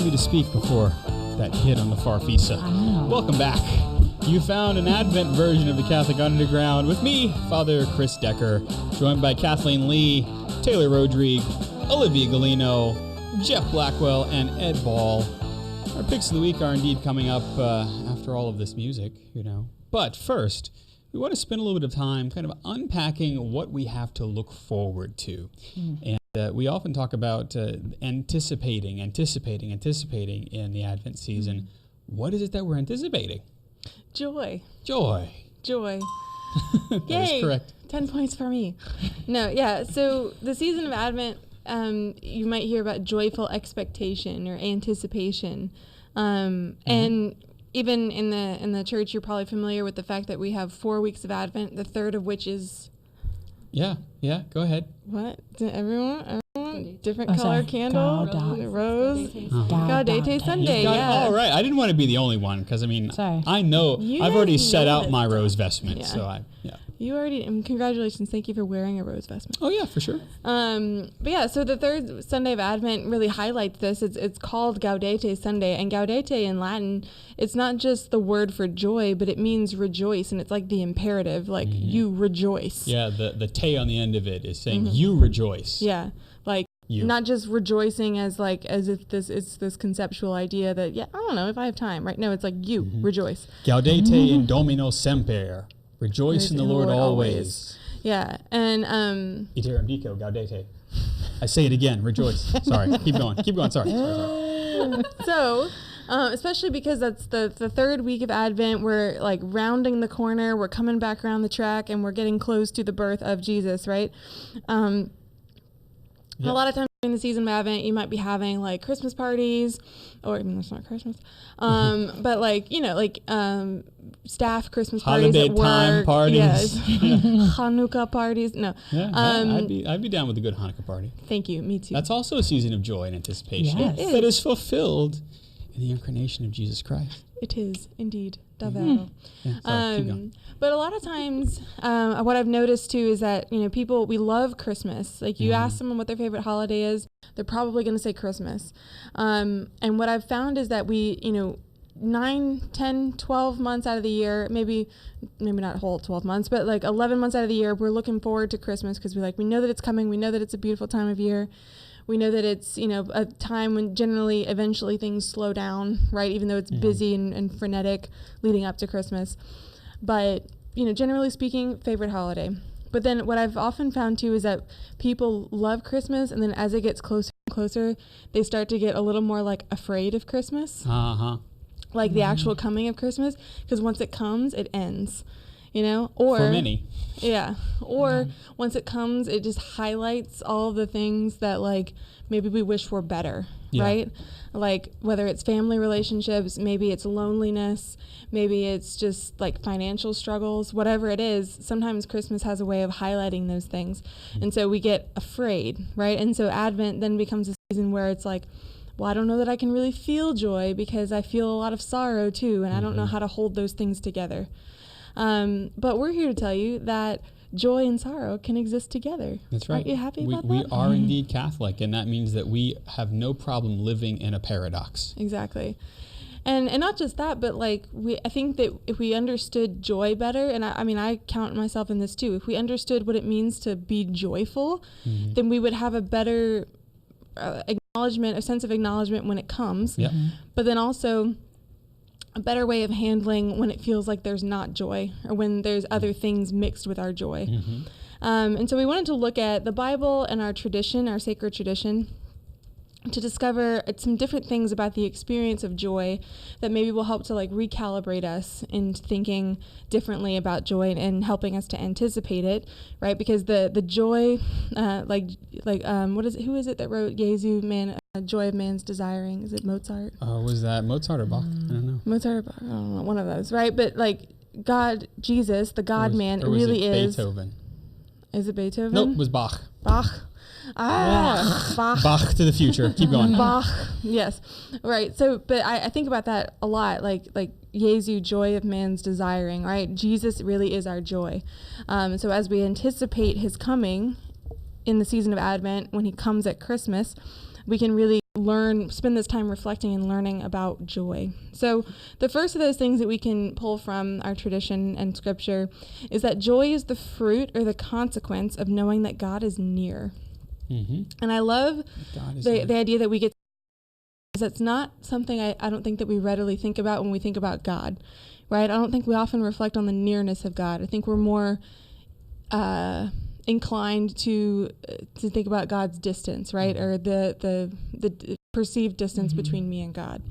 To speak before that hit on the Farfisa. Welcome back. You found an Advent version of the Catholic Underground with me, Father Chris Decker, joined by Kathleen Lee, Taylor Rodrigue, Olivia Galino, Jeff Blackwell, and Ed Ball. Our picks of the week are indeed coming up after all of this music, But first, we want to spend a little bit of time kind of unpacking what we have to look forward to. And we often talk about anticipating in the Advent season. What is it that we're anticipating? Joy. That Yay. is correct. 10 points for me. So the season of Advent, you might hear about joyful expectation or anticipation. And even in the church, you're probably familiar with the fact that we have 4 weeks of Advent, the third of which is... Yeah, go ahead. What? Everyone? Different color candle? Rose? Gaudete Sunday, Oh, right. I didn't want to be the only one because, I know I've already set out my rose vestment. So You already, and congratulations. Thank you for wearing a rose vestment. Oh, yeah, for sure. So the third Sunday of Advent really highlights this. It's called Gaudete Sunday, and Gaudete in Latin, it's not just the word for joy, but it means rejoice, and it's like the imperative, you rejoice. Yeah, the te on the end of it is saying you rejoice. Yeah, You. Not just rejoicing as if it's this conceptual idea that, I don't know if I have time, right? No, it's like you rejoice. Gaudete in Domino semper. Rejoice in the Lord always. Yeah. And Iterum dico, gaudete. I say it again, rejoice. Sorry, keep going. Sorry. So, especially because that's the third week of Advent, we're like rounding the corner, we're coming back around the track, and we're getting close to the birth of Jesus, right? A lot of times during the season of Advent, you might be having like Christmas parties, or even it's not Christmas, but staff Christmas parties holiday at work. time parties. Yes. Hanukkah parties. No. Yeah, I'd be down with a good Hanukkah party. Thank you. Me too. That's also a season of joy and anticipation Yes. that is fulfilled in the incarnation of Jesus Christ. It is indeed. Davvero. Yeah, sorry, keep going. But a lot of times, what I've noticed too is that, people, we love Christmas. Like you ask someone what their favorite holiday is, they're probably going to say Christmas. And what I've found is that we, 9, 10, 12 months out of the year, maybe not a whole 12 months, but like 11 months out of the year, we're looking forward to Christmas because we know that it's coming. We know that it's a beautiful time of year. We know that it's, a time when eventually things slow down, right? Even though it's busy and frenetic leading up to Christmas. But, generally speaking, favorite holiday. But then what I've often found too is that people love Christmas, and then as it gets closer and closer, they start to get a little more like afraid of Christmas. Like the actual coming of Christmas, because once it comes, it ends. Or for many. Yeah. Or once it comes, it just highlights all of the things that like maybe we wish were better, right? Like whether it's family relationships, maybe it's loneliness, maybe it's just like financial struggles, whatever it is, sometimes Christmas has a way of highlighting those things. And so we get afraid, right? And so Advent then becomes a season where it's like, well, I don't know that I can really feel joy because I feel a lot of sorrow too, and I don't know how to hold those things together. But we're here to tell you that joy and sorrow can exist together. That's right. Aren't you happy about that? We are indeed Catholic, and that means that we have no problem living in a paradox. Exactly. And not just that, but like I think that if we understood joy better, and I count myself in this too, if we understood what it means to be joyful, then we would have a better acknowledgement, a sense of acknowledgement when it comes. Yep. But then also a better way of handling when it feels like there's not joy or when there's other things mixed with our joy. And so we wanted to look at the Bible and our tradition, our sacred tradition, to discover some different things about the experience of joy that maybe will help to like recalibrate us into thinking differently about joy and helping us to anticipate it, right? Because the joy, what is it? Who is it that wrote Jesu, Joy of Man's Desiring? Is it Mozart? Was that Mozart or Bach? I don't know. Mozart or Bach? I don't know, one of those, right? But like God, Jesus, the God-man, really is. Beethoven. Is it Beethoven? Nope, it was Bach. Bach. Bach. Bach to the future. Keep going. Bach. Yes. Right. So, but I think about that a lot, like Jesu, joy of man's desiring, right? Jesus really is our joy. So as we anticipate his coming in the season of Advent, when he comes at Christmas, we can really spend this time reflecting and learning about joy. So the first of those things that we can pull from our tradition and scripture is that joy is the fruit or the consequence of knowing that God is near. And I love the idea that we get, because that's not something I don't think that we readily think about when we think about God, right? I don't think we often reflect on the nearness of God. I think we're more inclined to think about God's distance, right? Or the perceived distance between me and God,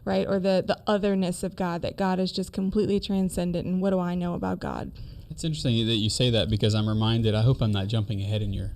right? Or the otherness of God, that God is just completely transcendent, and what do I know about God? It's interesting that you say that, because I'm reminded, I hope I'm not jumping ahead in your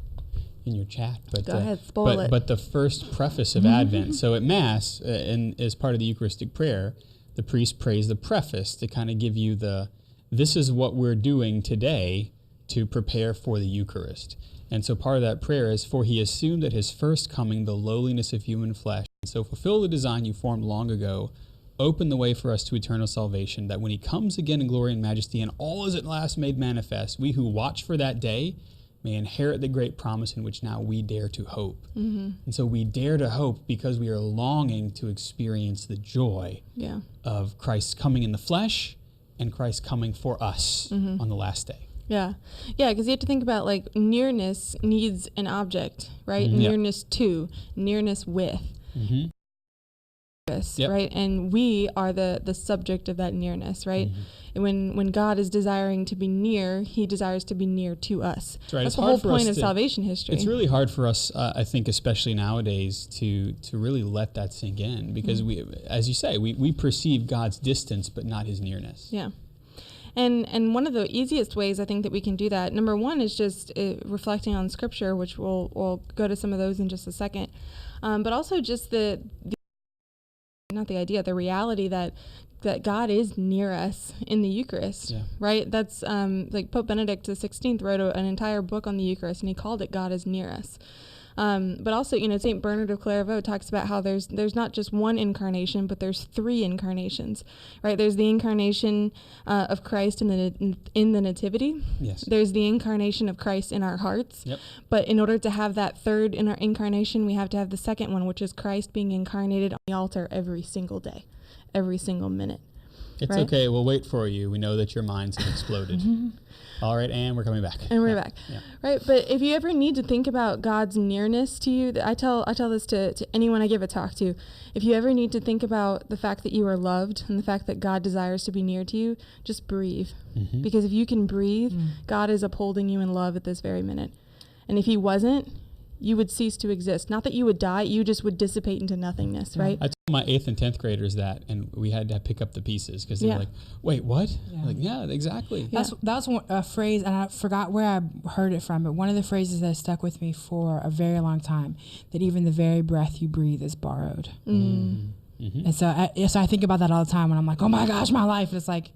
chat, but go ahead, spoil it. But the first preface of Advent, so at Mass, and as part of the Eucharistic prayer, the priest prays the preface to kind of give you this is what we're doing today to prepare for the Eucharist. And so part of that prayer is, for he assumed at his first coming the lowliness of human flesh, and so fulfill the design you formed long ago, open the way for us to eternal salvation, that when he comes again in glory and majesty, and all is at last made manifest, we who watch for that day may inherit the great promise in which now we dare to hope. And so we dare to hope because we are longing to experience the joy of Christ's coming in the flesh and Christ coming for us on the last day. Yeah. Yeah, because you have to think about, like, nearness needs an object, right? Mm-hmm. Nearness to, nearness with. Mm-hmm. Yep. Right? And we are the subject of that nearness, right? Mm-hmm. And when God is desiring to be near, he desires to be near to us. That's right. That's It's the hard whole for us point of to- salvation history. It's really hard for us, I think, especially nowadays, to really let that sink in, because we, as you say, we perceive God's distance, but not his nearness. Yeah. And one of the easiest ways I think that we can do that, number one, is just reflecting on Scripture, which we'll go to some of those in just a second. But also just the reality that God is near us in the Eucharist, right? That's like Pope Benedict XVI wrote an entire book on the Eucharist, and he called it God is near us. But also, St. Bernard of Clairvaux talks about how there's not just one incarnation, but there's three incarnations, right? There's the incarnation of Christ in the Nativity. Yes. There's the incarnation of Christ in our hearts. Yep. But in order to have that third incarnation, we have to have the second one, which is Christ being incarnated on the altar every single day, every single minute. It's right? okay. We'll wait for you. We know that your minds have exploded. All right, and we're coming back. And we're back. Yeah. Right, but if you ever need to think about God's nearness to you, I tell this to anyone I give a talk to. If you ever need to think about the fact that you are loved and the fact that God desires to be near to you, just breathe. Mm-hmm. Because if you can breathe, God is upholding you in love at this very minute. And if he wasn't, you would cease to exist. Not that you would die, you just would dissipate into nothingness, right? I told my 8th and 10th graders that, and we had to pick up the pieces because they were like, wait, what? Like, yeah, exactly. That's a phrase, and I forgot where I heard it from, but one of the phrases that stuck with me for a very long time, that even the very breath you breathe is borrowed. Mm-hmm. And so I think about that all the time when I'm like, oh my gosh, my life. And it's like,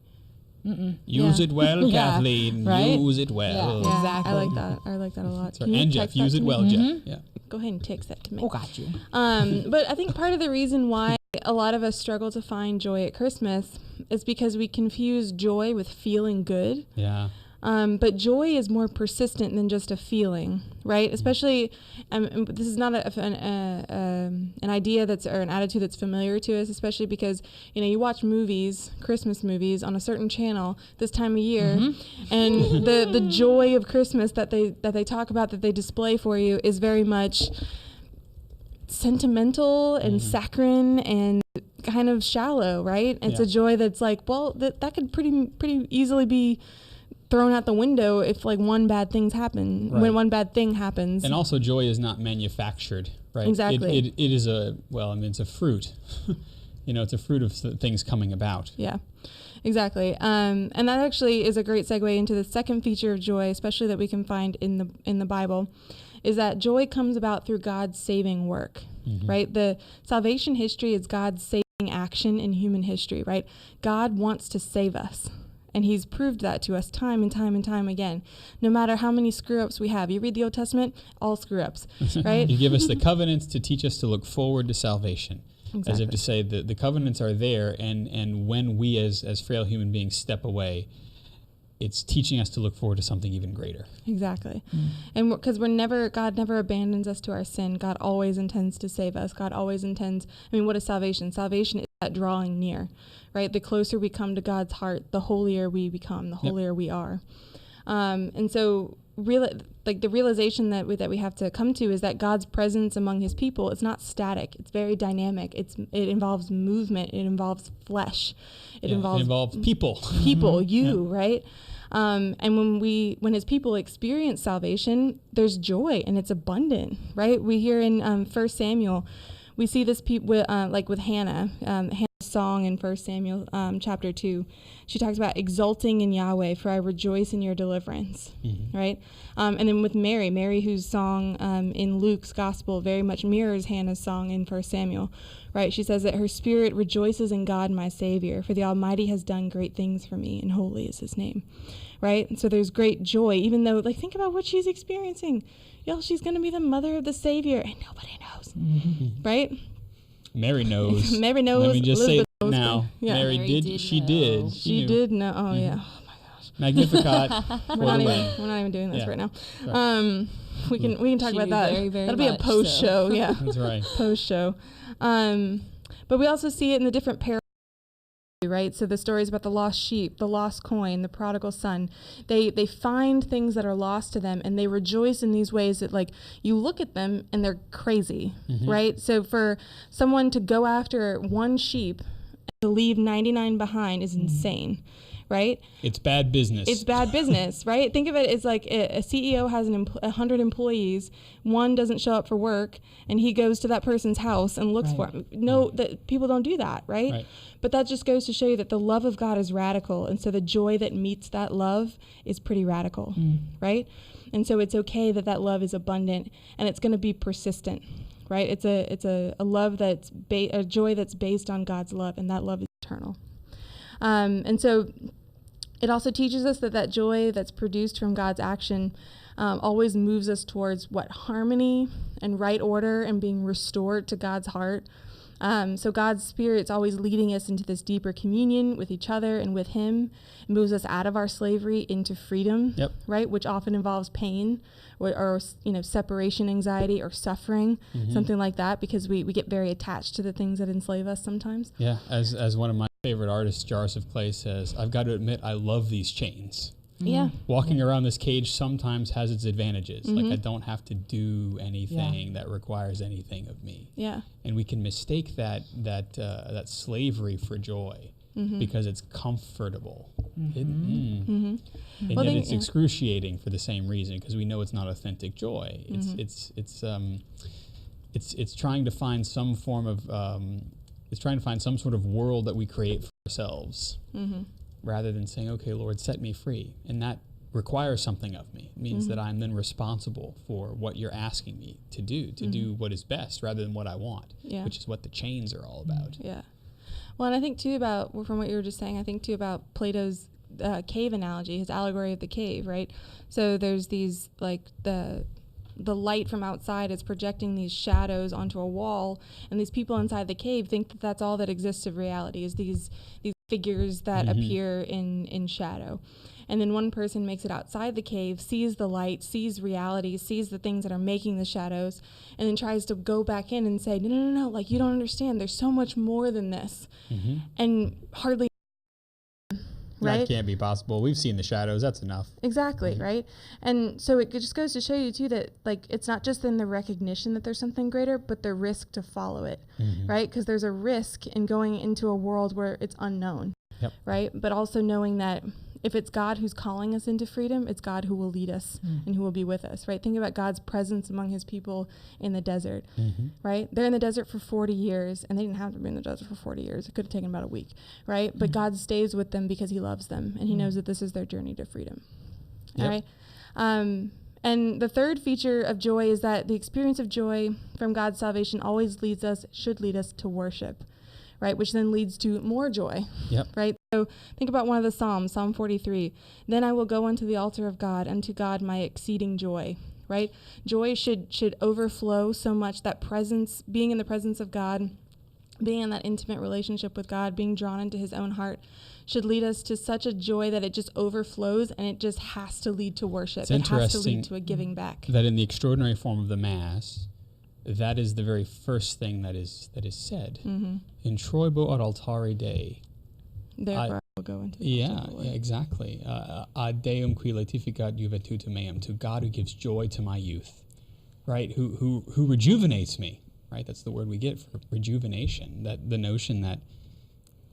use it well, Yeah, Kathleen. right? Use it well. Yeah. Exactly. I like that. I like that a lot. Sorry. Can you And Jeff, text that use to it me? well, Jeff. Yeah. Go ahead and text that to me. Oh, got you. But I think part of the reason why a lot of us struggle to find joy at Christmas is because we confuse joy with feeling good. Yeah. But joy is more persistent than just a feeling, right? Especially, this is not an idea or an attitude that's familiar to us, especially because, you watch movies, Christmas movies, on a certain channel this time of year, and the joy of Christmas that they talk about, that they display for you, is very much sentimental and saccharine and kind of shallow, right? It's a joy that's like, well, that could pretty easily be thrown out the window if like one bad thing happens. And also, joy is not manufactured, right? Exactly. It is it's a fruit. It's a fruit of things coming about. Yeah, exactly. And that actually is a great segue into the second feature of joy, especially that we can find in the Bible, is that joy comes about through God's saving work, right? The salvation history is God's saving action in human history, right? God wants to save us. And he's proved that to us time and time and time again. No matter how many screw-ups we have. You read the Old Testament, all screw-ups, right? You give us the covenants to teach us to look forward to salvation. Exactly. As if to say the covenants are there, and when we as frail human beings step away, it's teaching us to look forward to something even greater. Exactly. And because God never abandons us to our sin. God always intends to save us. God always intends, what is salvation? Salvation is that drawing near, right? The closer we come to God's heart, the holier we become, the holier we are. And so the realization that we have to come to is that God's presence among his people is not static. It's very dynamic. It involves movement. It involves flesh. It involves people. People, right? And when his people experience salvation, there's joy and it's abundant, right? We hear in 1 Samuel, we see this with Hannah, Hannah's song in 1 Samuel chapter 2. She talks about exulting in Yahweh, for I rejoice in your deliverance, right? And then with Mary whose song in Luke's gospel very much mirrors Hannah's song in 1 Samuel, right? She says that her spirit rejoices in God my Savior, for the Almighty has done great things for me, and holy is his name, right? And so there's great joy, even though, think about what she's experiencing. She's going to be the mother of the Savior, and nobody knows, right? Mary knows. Mary knows. Let me just Elizabeth say knows. now. Yeah. Mary did. She did. She did know. Oh, yeah. Oh, my gosh. Magnificat. We're not even doing this right now. Right. We can talk about that. Very, very That'll be a post show. Yeah. That's right. Post show. But we also see it in the different parables right? So the stories about the lost sheep, the lost coin, the prodigal son, they find things that are lost to them, and they rejoice in these ways that, like, you look at them and they're crazy, right? So for someone to go after one sheep and to leave 99 behind is insane, right? It's bad business. It's bad business, right? Think of it as like a CEO has 100 employees. One doesn't show up for work, and he goes to that person's house and looks for him. No, that people don't do that, right? But that just goes to show you that the love of God is radical, and so the joy that meets that love is pretty radical, right? And so it's okay that love is abundant, and it's going to be persistent, right? It's a love that's a joy that's based on God's love, and that love is eternal. And so it also teaches us that joy that's produced from God's action always moves us towards harmony and right order and being restored to God's heart. So God's Spirit's always leading us into this deeper communion with each other and with Him. It moves us out of our slavery into freedom, right? Which often involves pain or separation anxiety or suffering, something like that, because we get very attached to the things that enslave us sometimes. Yeah, as one of my favorite artists, Jars of Clay, says, I've got to admit, I love these chains. Yeah. Walking around this cage sometimes has its advantages. Like, I don't have to do anything that requires anything of me. Yeah. And we can mistake that slavery for joy because it's comfortable. And Well, yet it's excruciating for the same reason, because we know it's not authentic joy. It's trying to find some form of it's trying to find some sort of world that we create for ourselves, rather than saying, okay, Lord, set me free. And that requires something of me. It means that I'm then responsible for what you're asking me to do what is best rather than what I want, which is what the chains are all about. Yeah. Well, and I think too from what you were just saying, I think too about Plato's cave analogy, his allegory of the cave, right? So there's these, like, the light from outside is projecting these shadows onto a wall, and these people inside the cave think that that's all that exists of reality, is these figures that appear in shadow. And then one person makes it outside the cave, sees the light, sees reality, sees the things that are making the shadows, and then tries to go back in and say, no, like, you don't understand, there's so much more than this. And hardly, right? That can't be possible. We've seen the shadows. That's enough. Exactly, right? And so it just goes to show you, too, that, like, it's not just in the recognition that there's something greater, but the risk to follow it, right? Because there's a risk in going into a world where it's unknown, right? But also knowing that if it's God who's calling us into freedom, it's God who will lead us and who will be with us, right? Think about God's presence among His people in the desert, right? They're in the desert for 40 years, and they didn't have to be in the desert for 40 years. It could have taken about a week, right? But God stays with them because He loves them, and He knows that this is their journey to freedom, all right? And the third feature of joy is that the experience of joy from God's salvation always should lead us to worship, right? Which then leads to more joy, right? So think about one of the Psalms, Psalm 43. Then I will go unto the altar of God, unto God my exceeding joy, right? Joy should overflow so much, that presence, being in the presence of God, being in that intimate relationship with God, being drawn into His own heart, should lead us to such a joy that it just overflows, and it just has to lead to worship. It has to lead to a giving back. That in the extraordinary form of the Mass, that is the very first thing that is said. In Troibo ad altare Dei. Therefore I will go into the altar of the Lord. Exactly. Ad Deum qui laetificat juventutem meam, to God who gives joy to my youth, right? Who rejuvenates me, right? That's the word we get for rejuvenation. That the notion that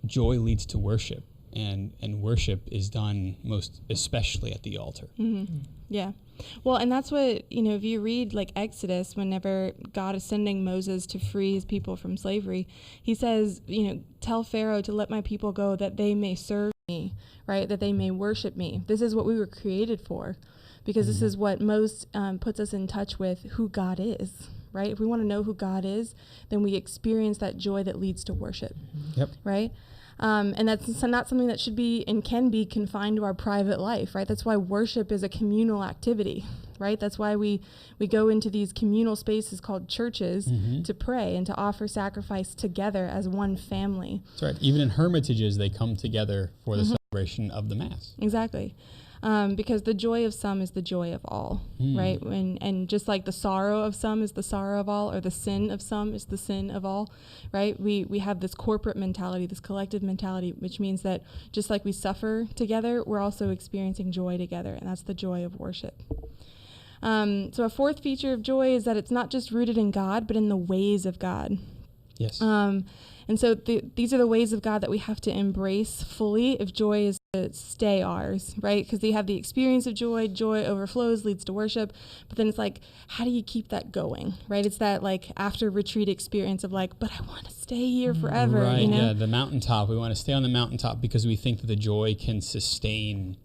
joy leads to worship, and worship is done most especially at the altar. Yeah. Well, and that's what, if you read, like, Exodus, whenever God is sending Moses to free His people from slavery, He says, tell Pharaoh to let my people go that they may serve me, right? That they may worship me. This is what we were created for, because this is what most puts us in touch with who God is, right? If we want to know who God is, then we experience that joy that leads to worship, right? And that's not something that should be and can be confined to our private life, right? That's why worship is a communal activity, right? That's why we go into these communal spaces called churches to pray and to offer sacrifice together as one family. That's right. Even in hermitages, they come together for the celebration of the Mass. Exactly. because the joy of some is the joy of all, right? And just like the sorrow of some is the sorrow of all, or the sin of some is the sin of all, right? We have this corporate mentality, this collective mentality, which means that just like we suffer together, we're also experiencing joy together, and that's the joy of worship. So a fourth feature of joy is that it's not just rooted in God, but in the ways of God. Yes. And so these are the ways of God that we have to embrace fully if joy is to stay ours, right? Because you have the experience of joy, joy overflows, leads to worship. But then it's like, how do you keep that going, right? It's that like after retreat experience of like, but I want to stay here forever, Right, you know? yeah, the mountaintop. We want to stay on the mountaintop because we think that the joy can sustain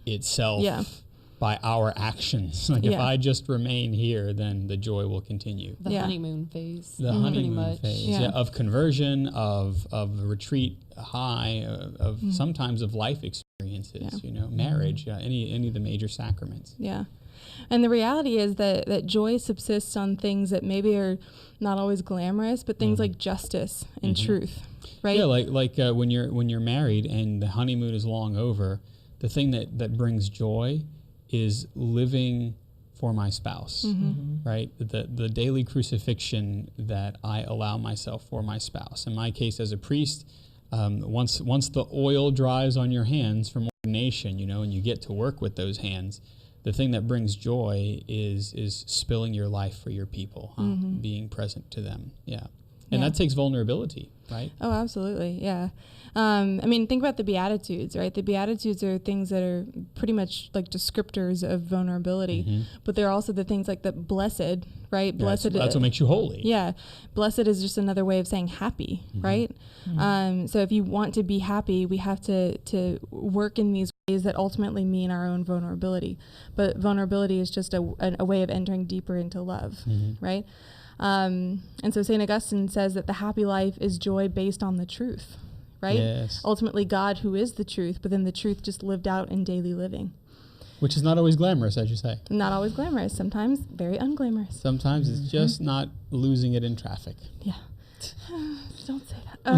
itself by our actions. Like if I just remain here, then the joy will continue. The honeymoon phase. The honeymoon phase of conversion, of retreat high, of sometimes of life experiences, you know, marriage, any of the major sacraments. Yeah. And the reality is that joy subsists on things that maybe are not always glamorous, but things like justice and truth, right? Yeah, like when you're married and the honeymoon is long over, the thing that brings joy is living for my spouse, right? The daily crucifixion that I allow myself for my spouse. In my case, as a priest, once the oil dries on your hands from ordination, you know, and you get to work with those hands, the thing that brings joy is spilling your life for your people, being present to them. Yeah. And that takes vulnerability, right? Oh, absolutely. Yeah. I mean, think about the Beatitudes, right? The Beatitudes are things that are pretty much like descriptors of vulnerability, but they're also the things like the blessed, right? Yeah, that's what makes you holy. Yeah. Blessed is just another way of saying happy, right? So if you want to be happy, we have to work in these ways that ultimately mean our own vulnerability. But vulnerability is just a way of entering deeper into love, right? And so St. Augustine says that the happy life is joy based on the truth, right? Yes. Ultimately, God who is the truth, but then the truth just lived out in daily living. Which is not always glamorous, as you say. Not always glamorous. Sometimes very unglamorous. Sometimes it's just not losing it in traffic. Yeah. Don't say that. All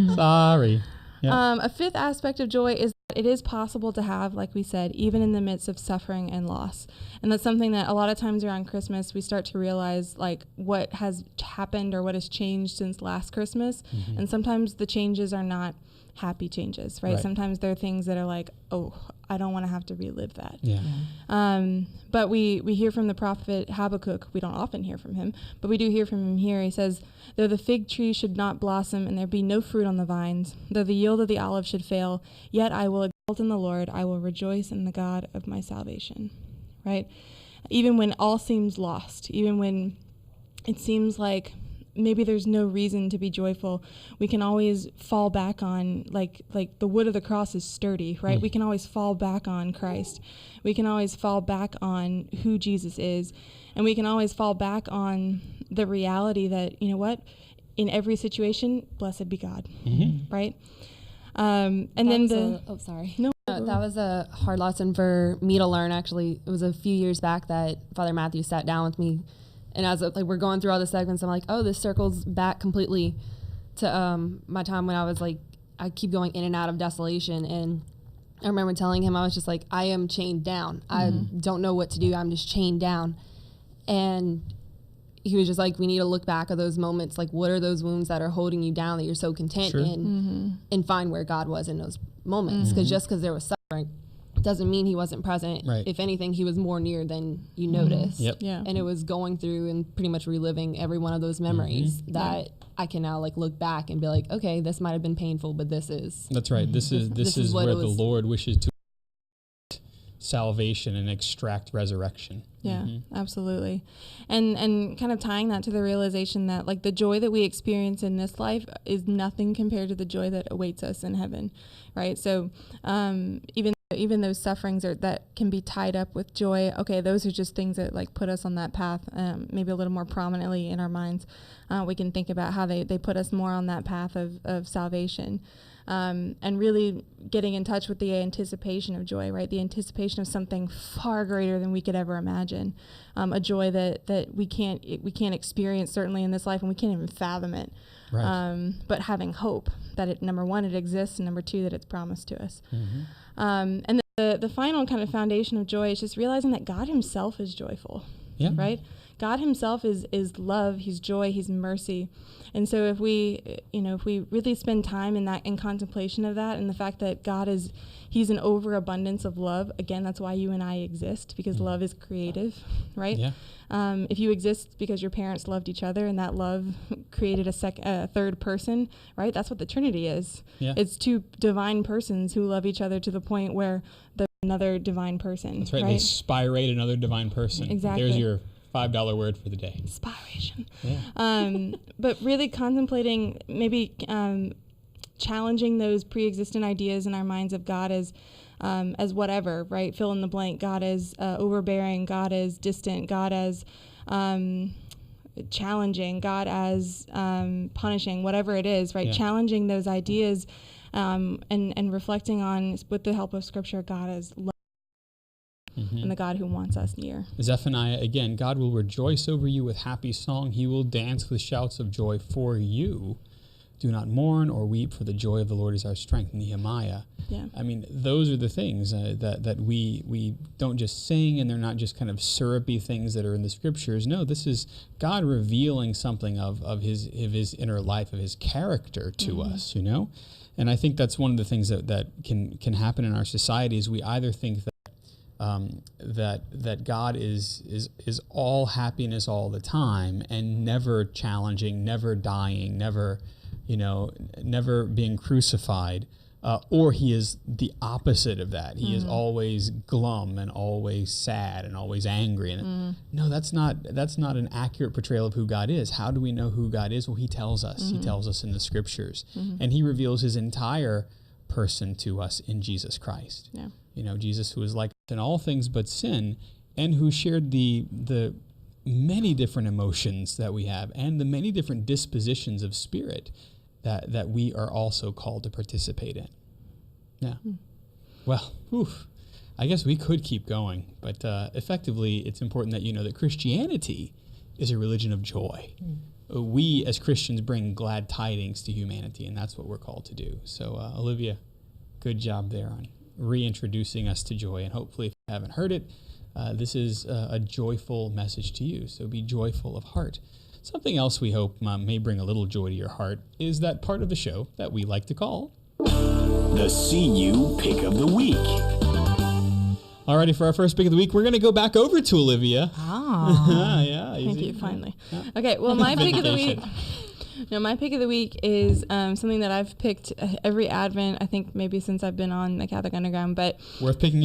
right. Sorry. Yeah. A fifth aspect of joy is that it is possible to have, like we said, even in the midst of suffering and loss. And that's something that a lot of times around Christmas we start to realize, like, what has happened or what has changed since last Christmas. And sometimes the changes are not happy changes, right? Sometimes there are things that are like, oh, I don't want to have to relive that. But we hear from the prophet Habakkuk. We don't often hear from him, but we do hear from him here. He says, though the fig tree should not blossom and there be no fruit on the vines, though the yield of the olive should fail, yet I will exult in the Lord. I will rejoice in the God of my salvation, right? Even when all seems lost, even when it seems like maybe there's no reason to be joyful, we can always fall back on, like the wood of the cross is sturdy, right? We can always fall back on Christ. We can always fall back on who Jesus is. And we can always fall back on the reality that, you know what, in every situation, blessed be God, right? And that then sorry. No. That was a hard lesson for me to learn, actually. It was a few years back that Father Matthew sat down with me. And as we're going through all the segments, I'm like, oh, this circles back completely to my time when I was like, I keep going in and out of desolation. And I remember telling him, I was just like, I am chained down. I don't know what to do. I'm just chained down. And he was just like, we need to look back at those moments. Like, what are those wounds that are holding you down that you're so content in, and find where God was in those moments. Because just because there was suffering doesn't mean he wasn't present. Right. If anything, he was more near than you noticed. Yep. Yeah. And it was going through and pretty much reliving every one of those memories that I can now like look back and be like, okay, this might have been painful, but this is. That's right. This is what where it the was. Lord wishes to salvation and extract resurrection. Yeah, absolutely. And kind of tying that to the realization that like the joy that we experience in this life is nothing compared to the joy that awaits us in heaven, right? So even those sufferings that can be tied up with joy, okay, those are just things that like put us on that path, maybe a little more prominently in our minds. We can think about how they put us more on that path of salvation. and really getting in touch with the anticipation of joy, right? The anticipation of something far greater than we could ever imagine, a joy that we can't experience certainly in this life, and we can't even fathom it. Right. But having hope that it, number one, it exists, and number two, that it's promised to us. And the final kind of foundation of joy is just realizing that God himself is joyful. Yeah. Right? God himself is love, he's joy, he's mercy. And so if we really spend time in contemplation of that, and the fact that he's an overabundance of love, again, that's why you and I exist, because love is creative, right? Yeah. If you exist because your parents loved each other and that love created a third person, right? That's what the Trinity is. Yeah. It's two divine persons who love each other to the point where there's another divine person. That's right. They spirate another divine person. Exactly. There's your $5 word for the day. Inspiration. Yeah. But really contemplating, maybe challenging those pre-existent ideas in our minds of God as whatever, right? Fill in the blank. God as overbearing. God as distant. God as challenging. God as punishing. Whatever it is, right? Yeah. Challenging those ideas and reflecting on, with the help of Scripture, God as love. And the God who wants us near. Zephaniah, again, God will rejoice over you with happy song. He will dance with shouts of joy for you. Do not mourn or weep, for the joy of the Lord is our strength. Nehemiah. Yeah. I mean, those are the things that we don't just sing, and they're not just kind of syrupy things that are in the scriptures. No, this is God revealing something of his inner life, of his character to us, you know? And I think that's one of the things that can happen in our society is we either think that God is all happiness all the time and never challenging, never dying, never being crucified, or he is the opposite of that. He is always glum and always sad and always angry. And no, that's not an accurate portrayal of who God is. How do we know who God is? Well, he tells us. He tells us in the scriptures, and he reveals his entire person to us in Jesus Christ. Yeah. You know, Jesus, who is like in all things but sin, and who shared the many different emotions that we have and the many different dispositions of spirit that we are also called to participate in. Yeah. Well, I guess we could keep going, but effectively it's important that you know that Christianity is a religion of joy. We as Christians bring glad tidings to humanity, and that's what we're called to do. So Olivia, good job there on reintroducing us to joy, and hopefully if you haven't heard it, this is a joyful message to you, so be joyful of heart. Something else we hope may bring a little joy to your heart is that part of the show that we like to call the CU Pick of the Week. Alrighty, for our first pick of the week, we're going to go back over to Olivia. Yeah, thank you, finally. Yeah. Okay, well, my pick of the week... No, my pick of the week is something that I've picked every Advent, I think maybe since I've been on the Catholic Underground, but... Worth picking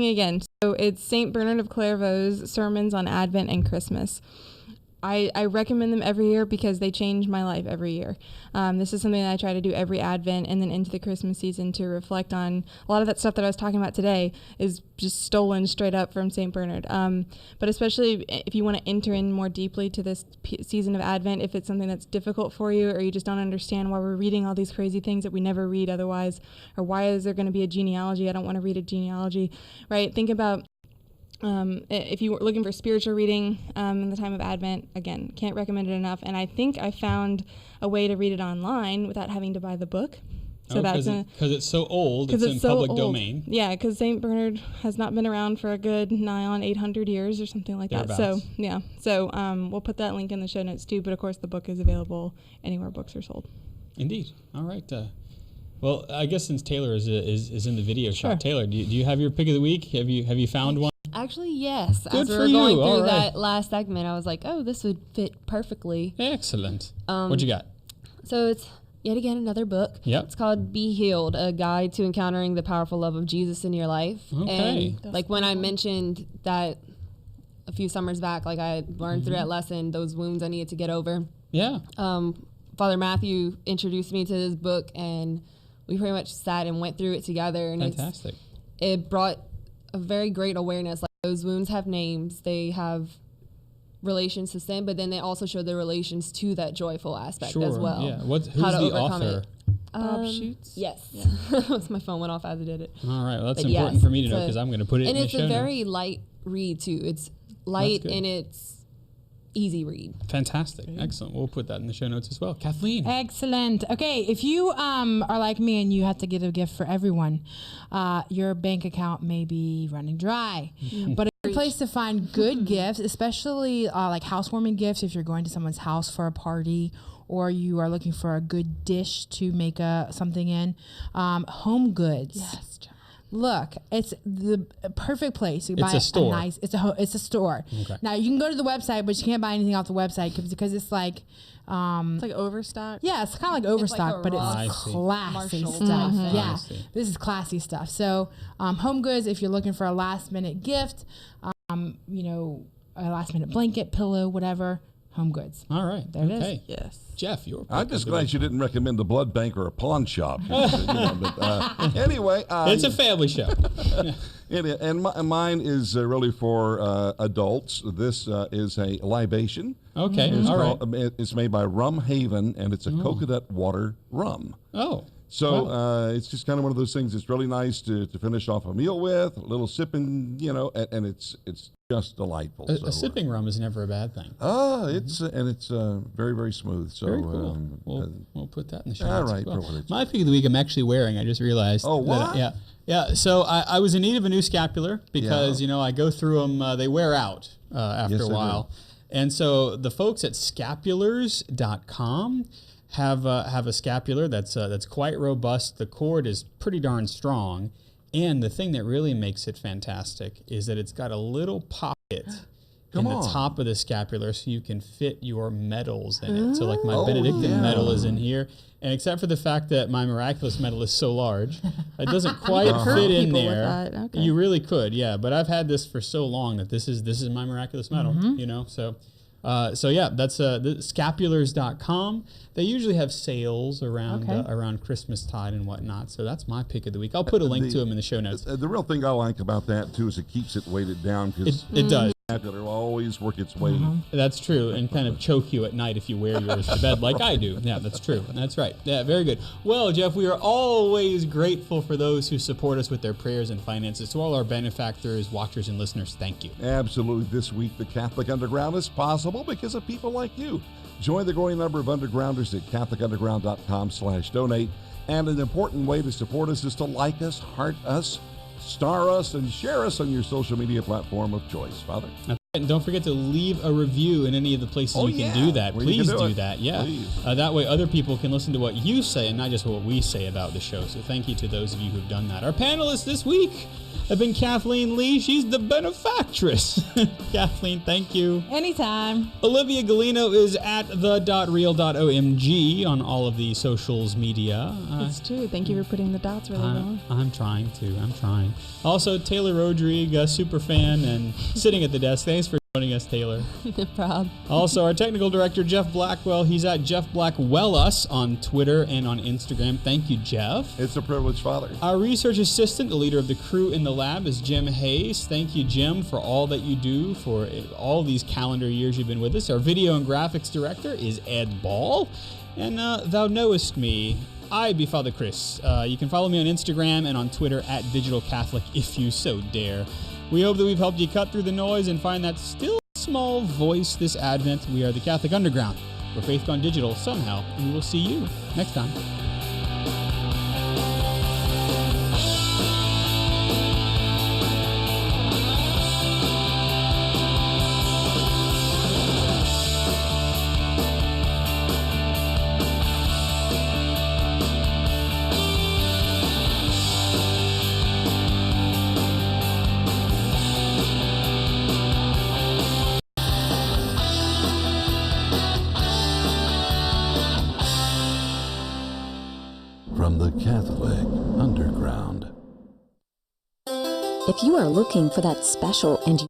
again. So it's St. Bernard of Clairvaux's sermons on Advent and Christmas. I recommend them every year because they change my life every year. This is something that I try to do every Advent and then into the Christmas season to reflect on. A lot of that stuff that I was talking about today is just stolen straight up from St. Bernard. But especially if you want to enter in more deeply to this season of Advent, if it's something that's difficult for you or you just don't understand why we're reading all these crazy things that we never read otherwise, or why is there going to be a genealogy? I don't want to read a genealogy, right? Think about if you were looking for spiritual reading in the time of Advent, again, can't recommend it enough. And I think I found a way to read it online without having to buy the book. So because it's so old, it's in public domain. Yeah, because St. Bernard has not been around for a good nigh on 800 years or something like that. So, yeah. So we'll put that link in the show notes too. But, of course, the book is available anywhere books are sold. Indeed. All right. Well, I guess since Taylor is in the video shop, Taylor, do you have your pick of the week? Have you found one? Actually, yes. Good As we for were you. going through All right. that last segment, I was like, oh, this would fit perfectly. Excellent. What you got? So it's yet again another book. Yep. It's called Be Healed, a guide to encountering the powerful love of Jesus in your life. Okay. And like when I mentioned that a few summers back, like I learned through that lesson, those wounds I needed to get over. Yeah. Father Matthew introduced me to this book, and we pretty much sat and went through it together. And Fantastic. it brought a very great awareness. Like those wounds have names, they have relations to sin, but then they also show the relations to that joyful aspect as well. Yeah. Who's How to the overcome author? Bob Shoots? Yes. My phone went off as I did it. All right. Well, that's But important yes, for me to it's know a- because I'm going to put it in And the it's show a very notes. light read, too. It's light good. and it's easy read. Fantastic. Excellent. We'll put that in the show notes as well. Kathleen. Excellent. Okay, if you are like me and you have to get a gift for everyone, your bank account may be running dry. But a good place to find good gifts, especially like housewarming gifts if you're going to someone's house for a party or you are looking for a good dish to make something in, Home Goods. Yes, John. Look, it's the perfect place. You It's buy a store. It's a store. Okay. Now you can go to the website, but you can't buy anything off the website because it's like, It's like Overstock. yeah, it's kind of like Overstock, a but I it's see. classy Marshall stuff. type thing. Yeah, I see. this is classy stuff. So, Home Goods, if you're looking for a last minute gift, you know, a last minute blanket, pillow, whatever, Home Goods. All right. There it is. Okay. Yes. Jeff, your I'm pick just of the glad week. you didn't recommend a blood bank or a pawn shop. Anyway, It's a family show. and mine is really for adults. This is a libation. Okay. It's, All right. it's made by Rum Haven, and it's a coconut water rum. Oh. So wow. it's just kind of one of those things that's really nice to finish off a meal with, a little sipping, you know, and it's just delightful. A sipping rum is never a bad thing. It's very, very smooth. So Very cool. We'll put that in the show all notes as right, well. for what it's My pick of the week I'm actually wearing. I just realized. Oh, that- what? yeah. So I was in need of a new scapular because, Yeah. you know, I go through them. They wear out after Yes, a they do. while. And so the folks at scapulars.com have a scapular that's quite robust. The cord is pretty darn strong. And the thing that really makes it fantastic is that it's got a little pocket in the top of the scapular so you can fit your medals in it. So like my Benedictine medal is in here. And except for the fact that my miraculous medal is so large, it doesn't quite fit in people with there. that. Okay. You really could, yeah. But I've had this for so long that this is my miraculous medal, you know. So yeah, that's scapulars.com. They usually have sales around around Christmas tide and whatnot. So that's my pick of the week. I'll put a link to them in the show notes. The real thing I like about that too is it keeps it weighted down because It does. it'll always work its way. That's true, and kind of choke you at night if you wear yours to bed like I do. Yeah, that's true. That's right. Yeah, very good. Well, Jeff, we are always grateful for those who support us with their prayers and finances. To all our benefactors, watchers, and listeners, thank you. Absolutely. This week, the Catholic Underground is possible because of people like you. Join the growing number of undergrounders at CatholicUnderground.com/donate. And an important way to support us is to like us, heart us, star us, and share us on your social media platform of choice. Father? And don't forget to leave a review in any of the places you can do that. Where you Please can do it. that. Yeah. Please. That way other people can listen to what you say and not just what we say about the show. So thank you to those of you who've done that. Our panelists this week have been Kathleen Lee. She's the benefactress. Kathleen, thank you. Anytime. Olivia Galino is at the.real.omg on all of the socials media. It's true. Thank you for putting the dots where they belong. I'm trying to. I'm trying. Also, Taylor Rodriguez, super fan and sitting at the desk. Thanks for joining us, Taylor. No problem. Also, our technical director, Jeff Blackwell. He's at Jeff Blackwellus on Twitter and on Instagram. Thank you, Jeff. It's a privilege, Father. Our research assistant, the leader of the crew in the lab, is Jim Hayes. Thank you, Jim, for all that you do for all these calendar years you've been with us. Our video and graphics director is Ed Ball. And thou knowest me, I be Father Chris. You can follow me on Instagram and on Twitter at Digital Catholic if you so dare. We hope that we've helped you cut through the noise and find that still small voice this Advent. We are the Catholic Underground, where faith gone digital somehow, and we will see you next time. From the Catholic Underground. If you are looking for that special and